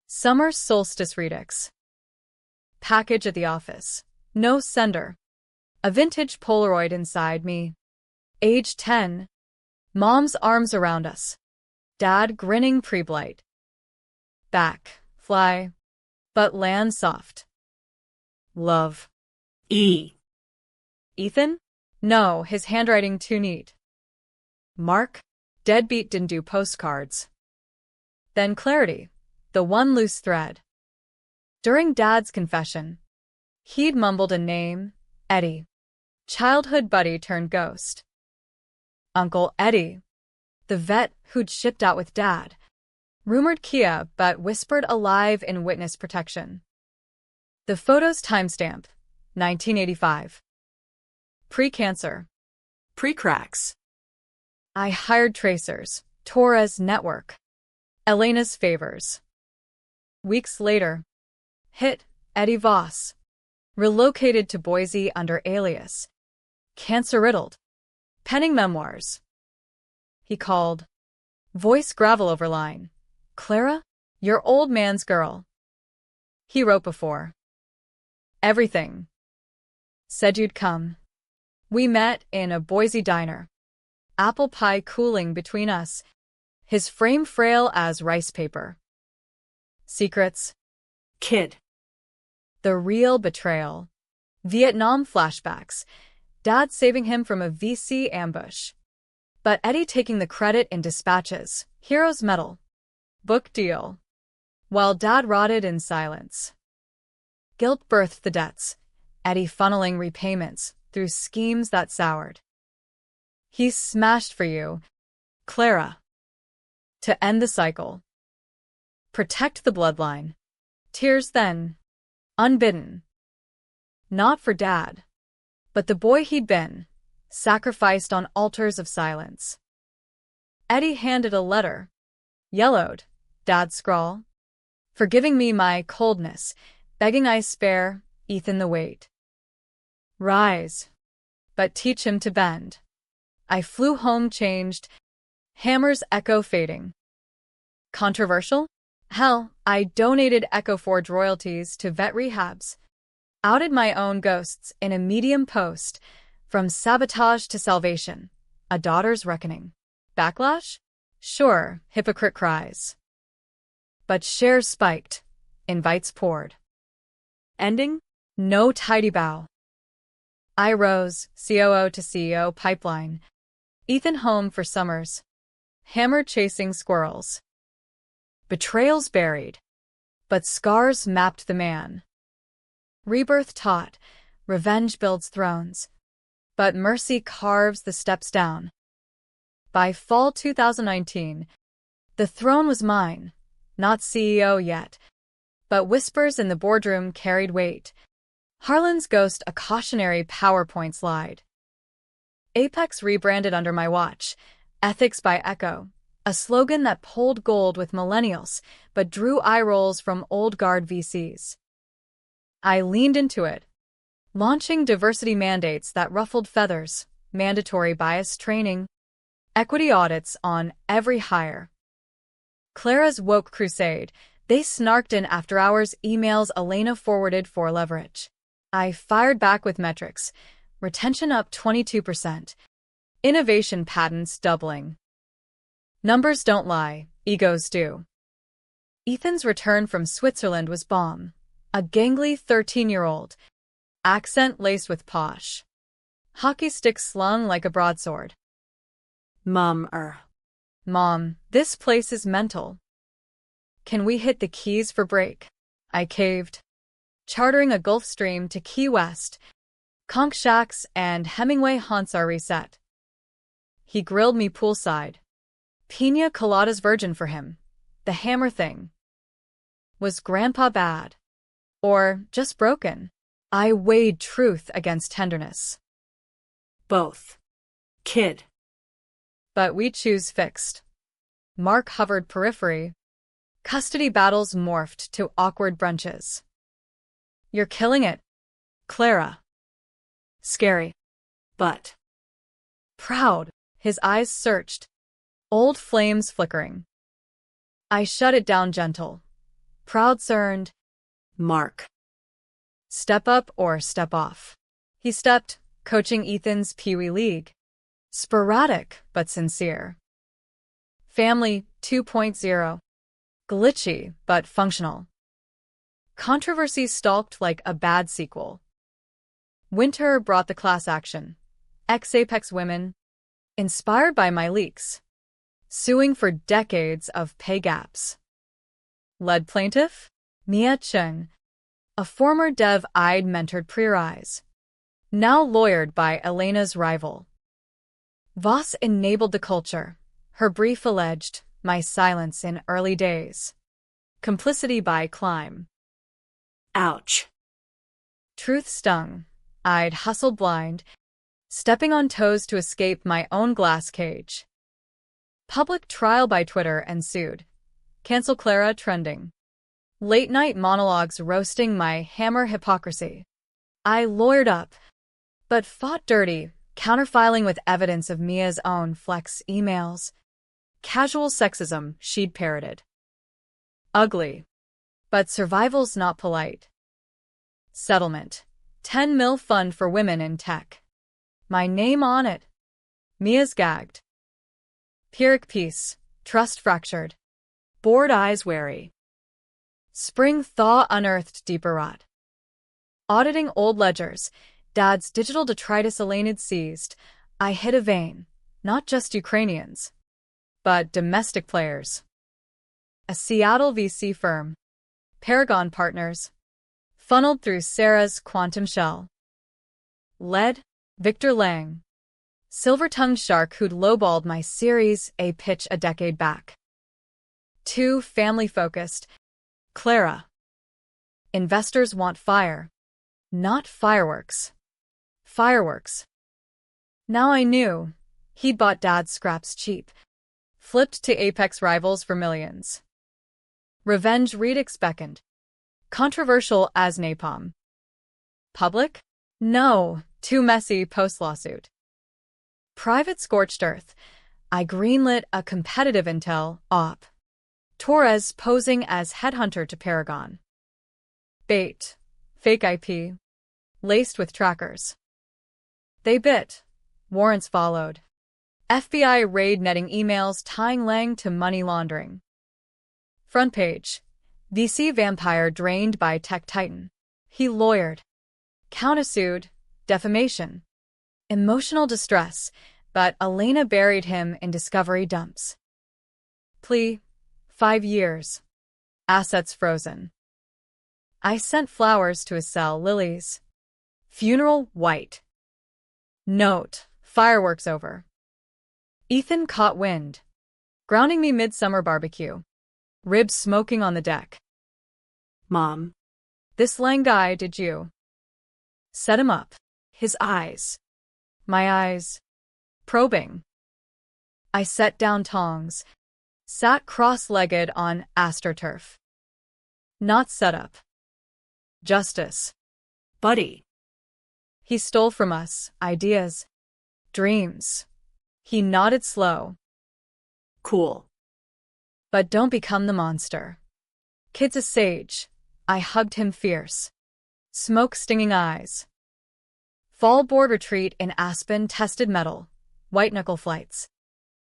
Summer solstice redux. Package at the office. No sender. A vintage Polaroid inside me. Age 10. Mom's arms around us. Dad grinning pre-blight. Back. Fly. But land soft. Love. E. Ethan? No, his handwriting too neat. Mark? Deadbeat didn't do postcards. Then clarity. The one loose thread. During Dad's confession, he'd mumbled a name, Eddie. Childhood buddy turned ghost. Uncle Eddie. The vet who'd shipped out with Dad. Rumored Kia, but whispered alive in witness protection. The photo's timestamp, 1985. Pre-cancer. Pre-cracks. I hired tracers. Torres network. Elena's favors. Weeks later. Hit. Eddie Voss. Relocated to Boise under alias. Cancer-riddled. Penning memoirs. He called. Voice gravel over line. Clara? Your old man's girl. He wrote before. Everything. Said you'd come. We met in a Boise diner. Apple pie cooling between us. His frame frail as rice paper. Secrets. Kid. The real betrayal. Vietnam flashbacks. Dad saving him from a VC ambush. But Eddie taking the credit in dispatches. Hero's medal. Book deal. While Dad rotted in silence. Guilt birthed the debts. Eddie funneling repayments through schemes that soured. He smashed for you, Clara. To end the cycle. Protect the bloodline. Tears then. Unbidden. Not for Dad, but the boy he'd been, sacrificed on altars of silence. Eddie handed a letter. Yellowed, Dad's scrawl. Forgiving me my coldness, begging I spare Ethan the weight. Rise, but teach him to bend. I flew home changed, hammer's echo fading. Controversial? Hell, I donated Echo Forge royalties to vet rehabs. Outed my own ghosts in a Medium post, from sabotage to salvation, a daughter's reckoning. Backlash? Sure, hypocrite cries. But shares spiked, invites poured. Ending? No tidy bow. I rose, COO to CEO pipeline. Ethan home for summers. Hammer chasing squirrels. Betrayals buried. But scars mapped the man. Rebirth taught, revenge builds thrones. But mercy carves the steps down. By fall 2019, the throne was mine, not CEO yet. But whispers in the boardroom carried weight. Harlan's ghost a cautionary PowerPoint slide. Apex rebranded under my watch. Ethics by Echo. A slogan that pulled gold with millennials, but drew eye rolls from old guard VCs. I leaned into it, launching diversity mandates that ruffled feathers, mandatory bias training, equity audits on every hire. Clara's woke crusade, they snarked in after-hours emails Elena forwarded for leverage. I fired back with metrics, retention up 22%, innovation patents doubling. Numbers don't lie, egos do. Ethan's return from Switzerland was bomb. A gangly 13-year-old, accent laced with posh. Hockey stick slung like a broadsword. Mom, this place is mental. Can we hit the Keys for break? I caved. Chartering a Gulf Stream to Key West, conch shacks and Hemingway haunts are reset. He grilled me poolside. Pina coladas virgin for him. The hammer thing. Was Grandpa bad? Or just broken? I weighed truth against tenderness. Both. Kid. But we choose fixed. Mark hovered periphery. Custody battles morphed to awkward brunches. You're killing it, Clara. Scary. But proud, his eyes searched. Old flames flickering. I shut it down gentle. Proud cerned. Mark. Step up or step off. He stepped, coaching Ethan's Pee-wee League. Sporadic but sincere. Family 2.0. Glitchy but functional. Controversy stalked like a bad sequel. Winter brought the class action. Ex-Apex women, inspired by my leaks, suing for decades of pay gaps. Lead plaintiff? Mia Chung, a former dev I'd mentored pre-rise, now lawyered by Elena's rival. Voss enabled the culture, her brief alleged, my silence in early days. Complicity by climb. Ouch. Truth stung. I'd hustled blind, stepping on toes to escape my own glass cage. Public trial by Twitter ensued. Cancel Clara trending. Late-night monologues roasting my hammer hypocrisy. I lawyered up, but fought dirty, counterfiling with evidence of Mia's own flex emails. Casual sexism she'd parroted. Ugly. But survival's not polite. Settlement. 10 mil fund for women in tech. My name on it. Mia's gagged. Pyrrhic peace. Trust fractured. Bored eyes wary. Spring thaw unearthed deeper rot. Auditing old ledgers. Dad's digital detritus Elanid seized. I hit a vein. Not just Ukrainians, but domestic players. A Seattle VC firm. Paragon Partners. Funneled through Sarah's quantum shell. Led, Victor Lang. Silver-tongued shark who'd lowballed my Series A pitch a decade back. 2. Family-focused. Clara. Investors want fire, not fireworks. Fireworks. Now I knew. He'd bought Dad's scraps cheap. Flipped to Apex rivals for millions. Revenge read expectant. Controversial as napalm. Public? No, too messy post-lawsuit. Private scorched earth. I greenlit a competitive intel op. Torres posing as headhunter to Paragon. Bait. Fake IP. Laced with trackers. They bit. Warrants followed. FBI raid netting emails tying Lang to money laundering. Front page. VC vampire drained by tech titan. He lawyered. Countersued. Defamation. Emotional distress, but Elena buried him in discovery dumps. Plea. 5 years. Assets frozen. I sent flowers to his cell, lilies. Funeral white. Note. Fireworks over. Ethan caught wind. Grounding me midsummer barbecue. Ribs smoking on the deck. Mom. This Lang guy, did you? Set him up. His eyes. My eyes. Probing. I set down tongs. Sat cross-legged on astroturf. Not set up. Justice. Buddy. He stole from us ideas. Dreams. He nodded slow. Cool. But don't become the monster. Kid's a sage. I hugged him fierce. Smoke-stinging eyes. Fall board retreat in Aspen tested metal. White-knuckle flights.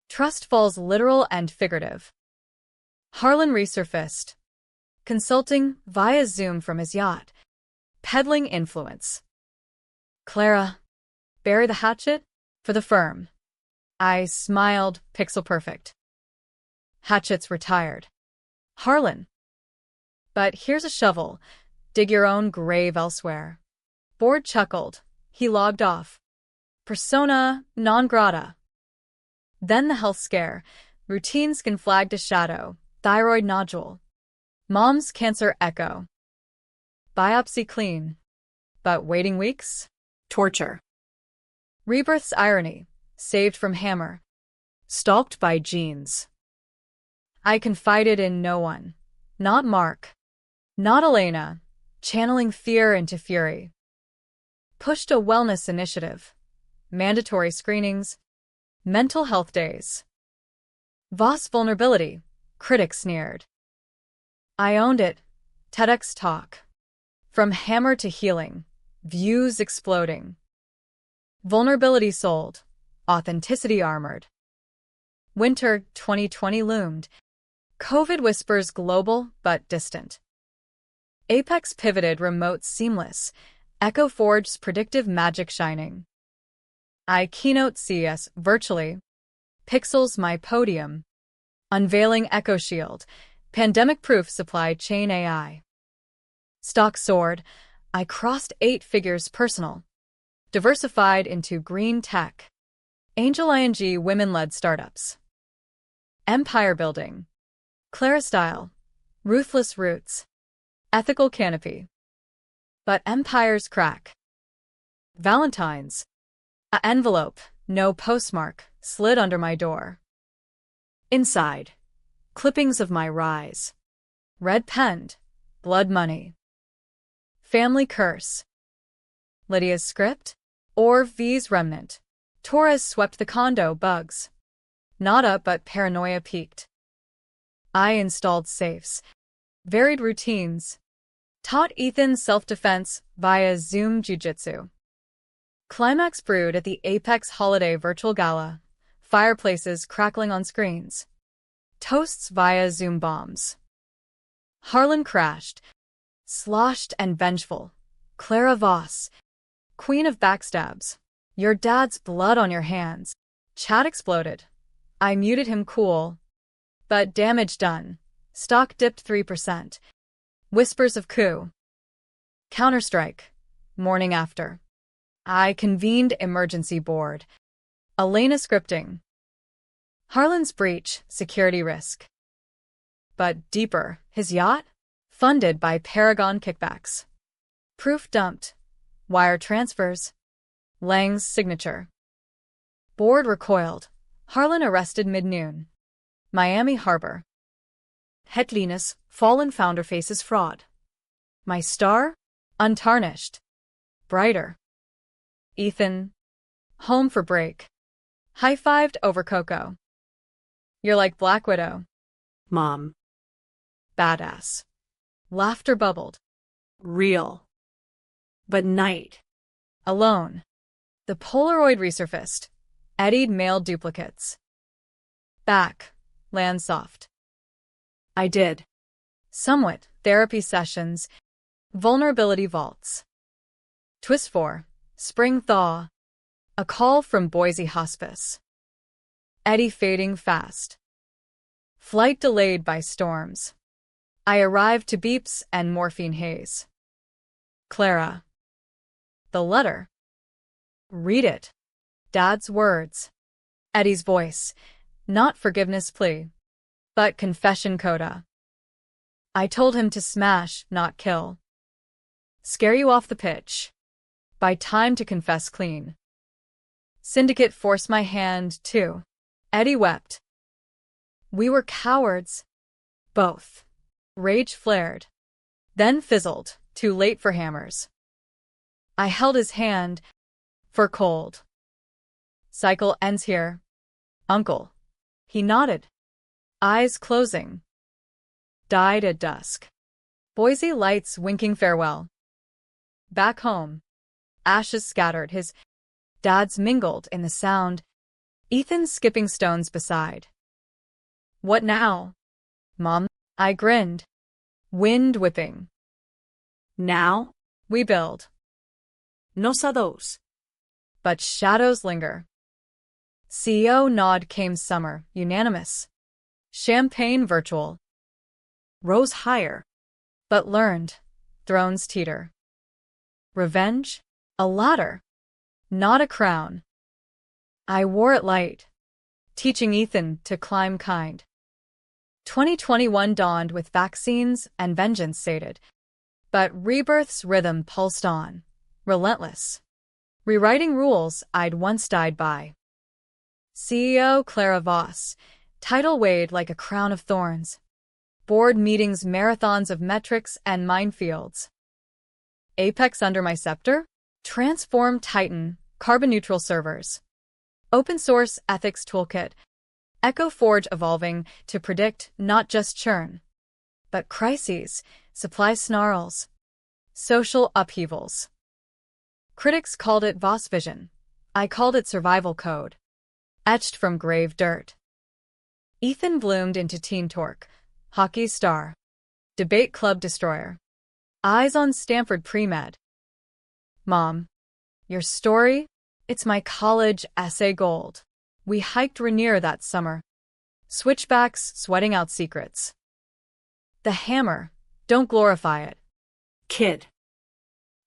Trust falls literal and figurative. Harlan resurfaced. Consulting via Zoom from his yacht. Peddling influence. Clara. Bury the hatchet? For the firm. I smiled, pixel perfect. Hatchet's retired. Harlan. But here's a shovel. Dig your own grave elsewhere. Board chuckled. He logged off. Persona non grata. Then the health scare. Routine skin flagged a shadow. Thyroid nodule. Mom's cancer echo. Biopsy clean. But waiting weeks? Torture. Rebirth's irony. Saved from hammer. Stalked by genes. I confided in no one. Not Mark. Not Elena. Channeling fear into fury. Pushed a wellness initiative. Mandatory screenings. Mental health days. Voss vulnerability. Critics sneered. I owned it. TEDx talk. From hammer to healing. Views exploding. Vulnerability sold. Authenticity armored. Winter 2020 loomed. COVID whispers global but distant. Apex pivoted remote seamless. Echo forged predictive magic shining. I keynote CES virtually. Pixels my podium. Unveiling Echo Shield. Pandemic-proof supply chain AI. Stock soared. I crossed 8 figures personal. Diversified into green tech. Angel ING women-led startups. Empire building. Clara style. Ruthless roots. Ethical canopy. But empires crack. Valentine's. A envelope, no postmark, slid under my door. Inside. Clippings of my rise. Red penned. Blood money. Family curse. Lydia's script? Or V's remnant? Torres swept the condo bugs. Not up, but paranoia peaked. I installed safes. Varied routines. Taught Ethan self-defense via Zoom jiu-jitsu. Climax brewed at the Apex Holiday Virtual Gala. Fireplaces crackling on screens. Toasts via Zoom bombs. Harlan crashed. Sloshed and vengeful. Clara Voss. Queen of backstabs. Your dad's blood on your hands. Chat exploded. I muted him cool. But damage done. Stock dipped 3%. Whispers of coup. Counterstrike. Morning after. I convened emergency board. Elena scripting. Harlan's breach, security risk. But deeper, his yacht? Funded by Paragon kickbacks. Proof dumped. Wire transfers. Lang's signature. Board recoiled. Harlan arrested mid-noon. Miami Harbor. Hetlinus, fallen founder faces fraud. My star? Untarnished. Brighter. Ethan. Home for break. High-fived over Coco. You're like Black Widow. Mom. Badass. Laughter bubbled. Real. But night. Alone. The Polaroid resurfaced. Eddied male duplicates. Back. Land soft. I did. Somewhat. Therapy sessions. Vulnerability vaults. Twist 4. Spring thaw. A call from Boise Hospice. Eddie fading fast. Flight delayed by storms. I arrived to beeps and morphine haze. Clara. The letter. Read it. Dad's words. Eddie's voice. Not forgiveness plea, but confession coda. I told him to smash, not kill. Scare you off the pitch. By time to confess clean. Syndicate forced my hand, too. Eddie wept. We were cowards. Both. Rage flared. Then fizzled, too late for hammers. I held his hand. For cold. Cycle ends here. Uncle. He nodded. Eyes closing. Died at dusk. Boise lights winking farewell. Back home. Ashes scattered, his dad's mingled in the sound. Ethan skipping stones beside. What now? Mom, I grinned. Wind whipping. Now? We build. Nos a dos. But shadows linger. CEO nod came summer, unanimous. Champagne virtual. Rose higher. But learned. Thrones teeter. Revenge? A ladder. Not a crown. I wore it light. Teaching Ethan to climb kind. 2021 dawned with vaccines and vengeance sated. But rebirth's rhythm pulsed on. Relentless. Rewriting rules I'd once died by. CEO Clara Voss. Title weighed like a crown of thorns. Board meetings marathons of metrics and minefields. Apex under my scepter? Transform Titan, carbon-neutral servers. Open source ethics toolkit. Echo Forge evolving to predict not just churn, but crises, supply snarls, social upheavals. Critics called it Voss vision. I called it survival code. Etched from grave dirt. Ethan bloomed into teen torque, hockey star, debate club destroyer. Eyes on Stanford pre-med. Mom, your story? It's my college essay gold. We hiked Rainier that summer. Switchbacks sweating out secrets. The hammer, don't glorify it. Kid.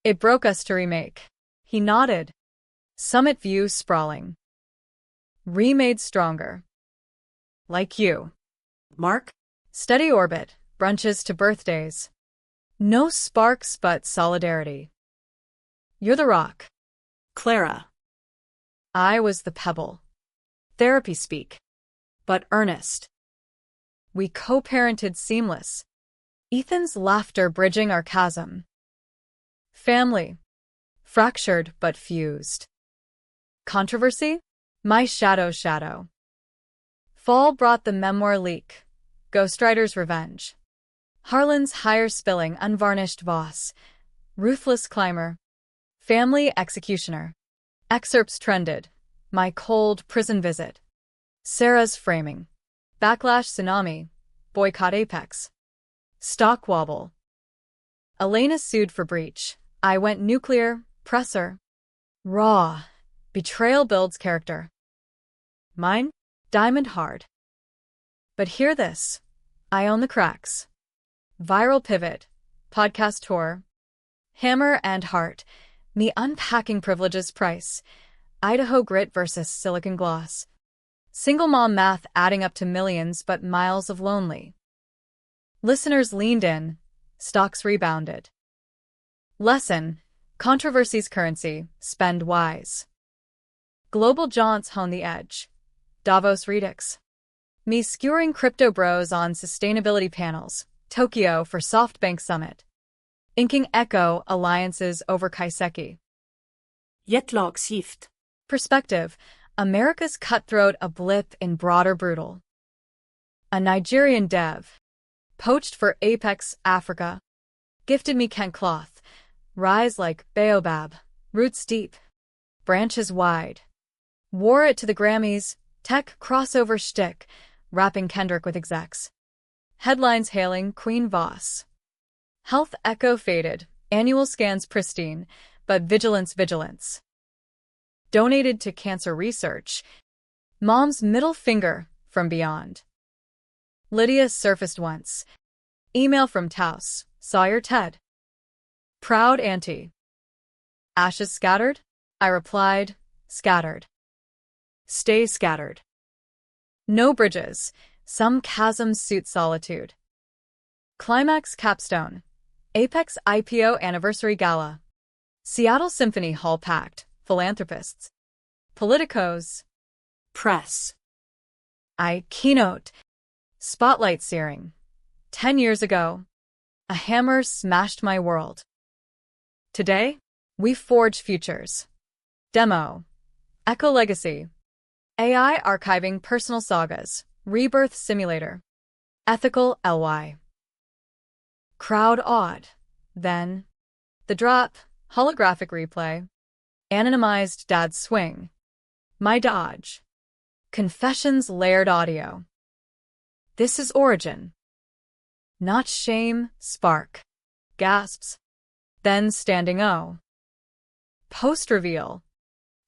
It broke us to remake. He nodded. Summit view sprawling. Remade stronger. Like you. Mark? Steady orbit, brunches to birthdays. No sparks but solidarity. You're the rock. Clara. I was the pebble. Therapy speak. But earnest. We co-parented seamless. Ethan's laughter bridging our chasm. Family. Fractured but fused. Controversy? My shadow. Fall brought the memoir leak. Ghostwriter's revenge. Harlan's higher spilling unvarnished Voss. Ruthless climber. Family executioner. Excerpts trended. My cold prison visit. Sarah's framing. Backlash tsunami. Boycott Apex. Stock wobble. Elena sued for breach. I went nuclear. Presser. Raw. Betrayal builds character. Mine? Diamond hard. But hear this. I own the cracks. Viral pivot. Podcast tour. Hammer and heart. Me unpacking privilege's price. Idaho grit versus silicon gloss. Single mom math adding up to millions but miles of lonely. Listeners leaned in, stocks rebounded. Lesson: controversy's currency, spend wise. Global jaunts hone the edge. Davos Redux. Me skewering crypto bros on sustainability panels. Tokyo for SoftBank Summit. Inking Echo alliances over Kaiseki. Jetlag shift. Perspective: America's cutthroat, a blip in broader brutal. A Nigerian dev. Poached for Apex Africa. Gifted me Kent cloth. Rise like baobab. Roots deep. Branches wide. Wore it to the Grammys. Tech crossover shtick. Rapping Kendrick with execs. Headlines hailing Queen Voss. Health echo faded. Annual scans pristine. But vigilance. Donated to cancer research. Mom's middle finger from beyond. Lydia surfaced once. Email from Taos. Saw your TED. Proud auntie. Ashes scattered? I replied, scattered. Stay scattered. No bridges. Some chasms suit solitude. Climax capstone. Apex IPO anniversary gala. Seattle Symphony Hall packed. Philanthropists. Politicos. Press. I keynote. Spotlight searing. 10 years ago, a hammer smashed my world. Today, we forge futures. Demo. Echo Legacy. AI archiving personal sagas. Rebirth simulator. Ethical LY. Crowd awed. Then, the drop. Holographic replay. Anonymized dad's swing. My dodge. Confessions layered audio. This is origin. Not shame, spark. Gasps. Then standing O. Post-reveal.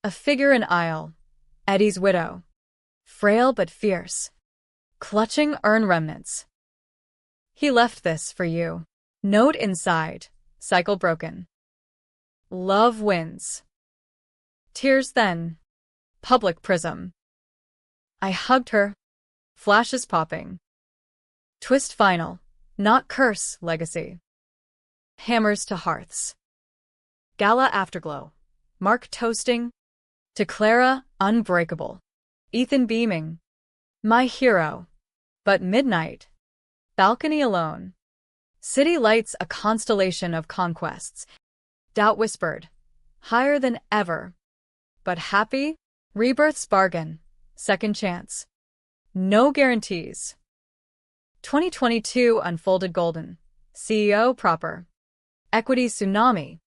A figure in aisle. Eddie's widow. Frail but fierce. Clutching urn remnants. He left this for you. Note inside. Cycle broken. Love wins. Tears then. Public prism. I hugged her. Flashes popping. Twist final. Not curse legacy. Hammers to hearths. Gala afterglow. Mark toasting. To Clara, unbreakable. Ethan beaming. My hero. But midnight. Balcony alone. City lights a constellation of conquests. Doubt whispered. Higher than ever. But happy? Rebirth's bargain. Second chance. No guarantees. 2022 unfolded golden. CEO proper. Equity tsunami.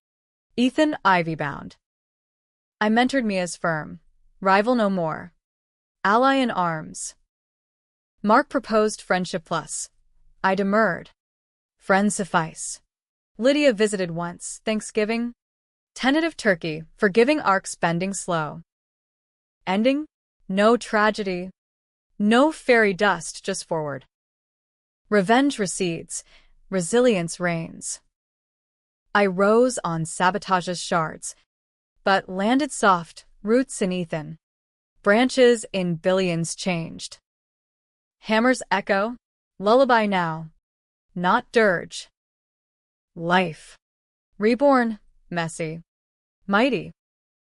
Ethan Ivy bound. I mentored Mia's firm. Rival no more. Ally in arms. Mark proposed friendship plus. I demurred. Friends suffice. Lydia visited once, Thanksgiving. Tentative turkey, forgiving arcs bending slow. Ending? No tragedy. No fairy dust, just forward. Revenge recedes. Resilience reigns. I rose on Sabotage's shards, but landed soft, roots in Ethan. Branches in billions changed. Hammers echo. Lullaby now. Not dirge. Life. Reborn. Messy. Mighty.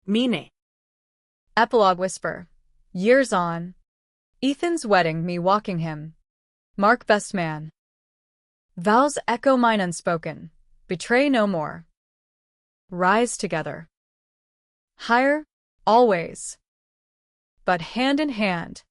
Mine. Epilogue whisper. Years on. Ethan's wedding, me walking him. Mark best man. Vows echo mine unspoken. Betray no more. Rise together. Higher, always. But hand in hand.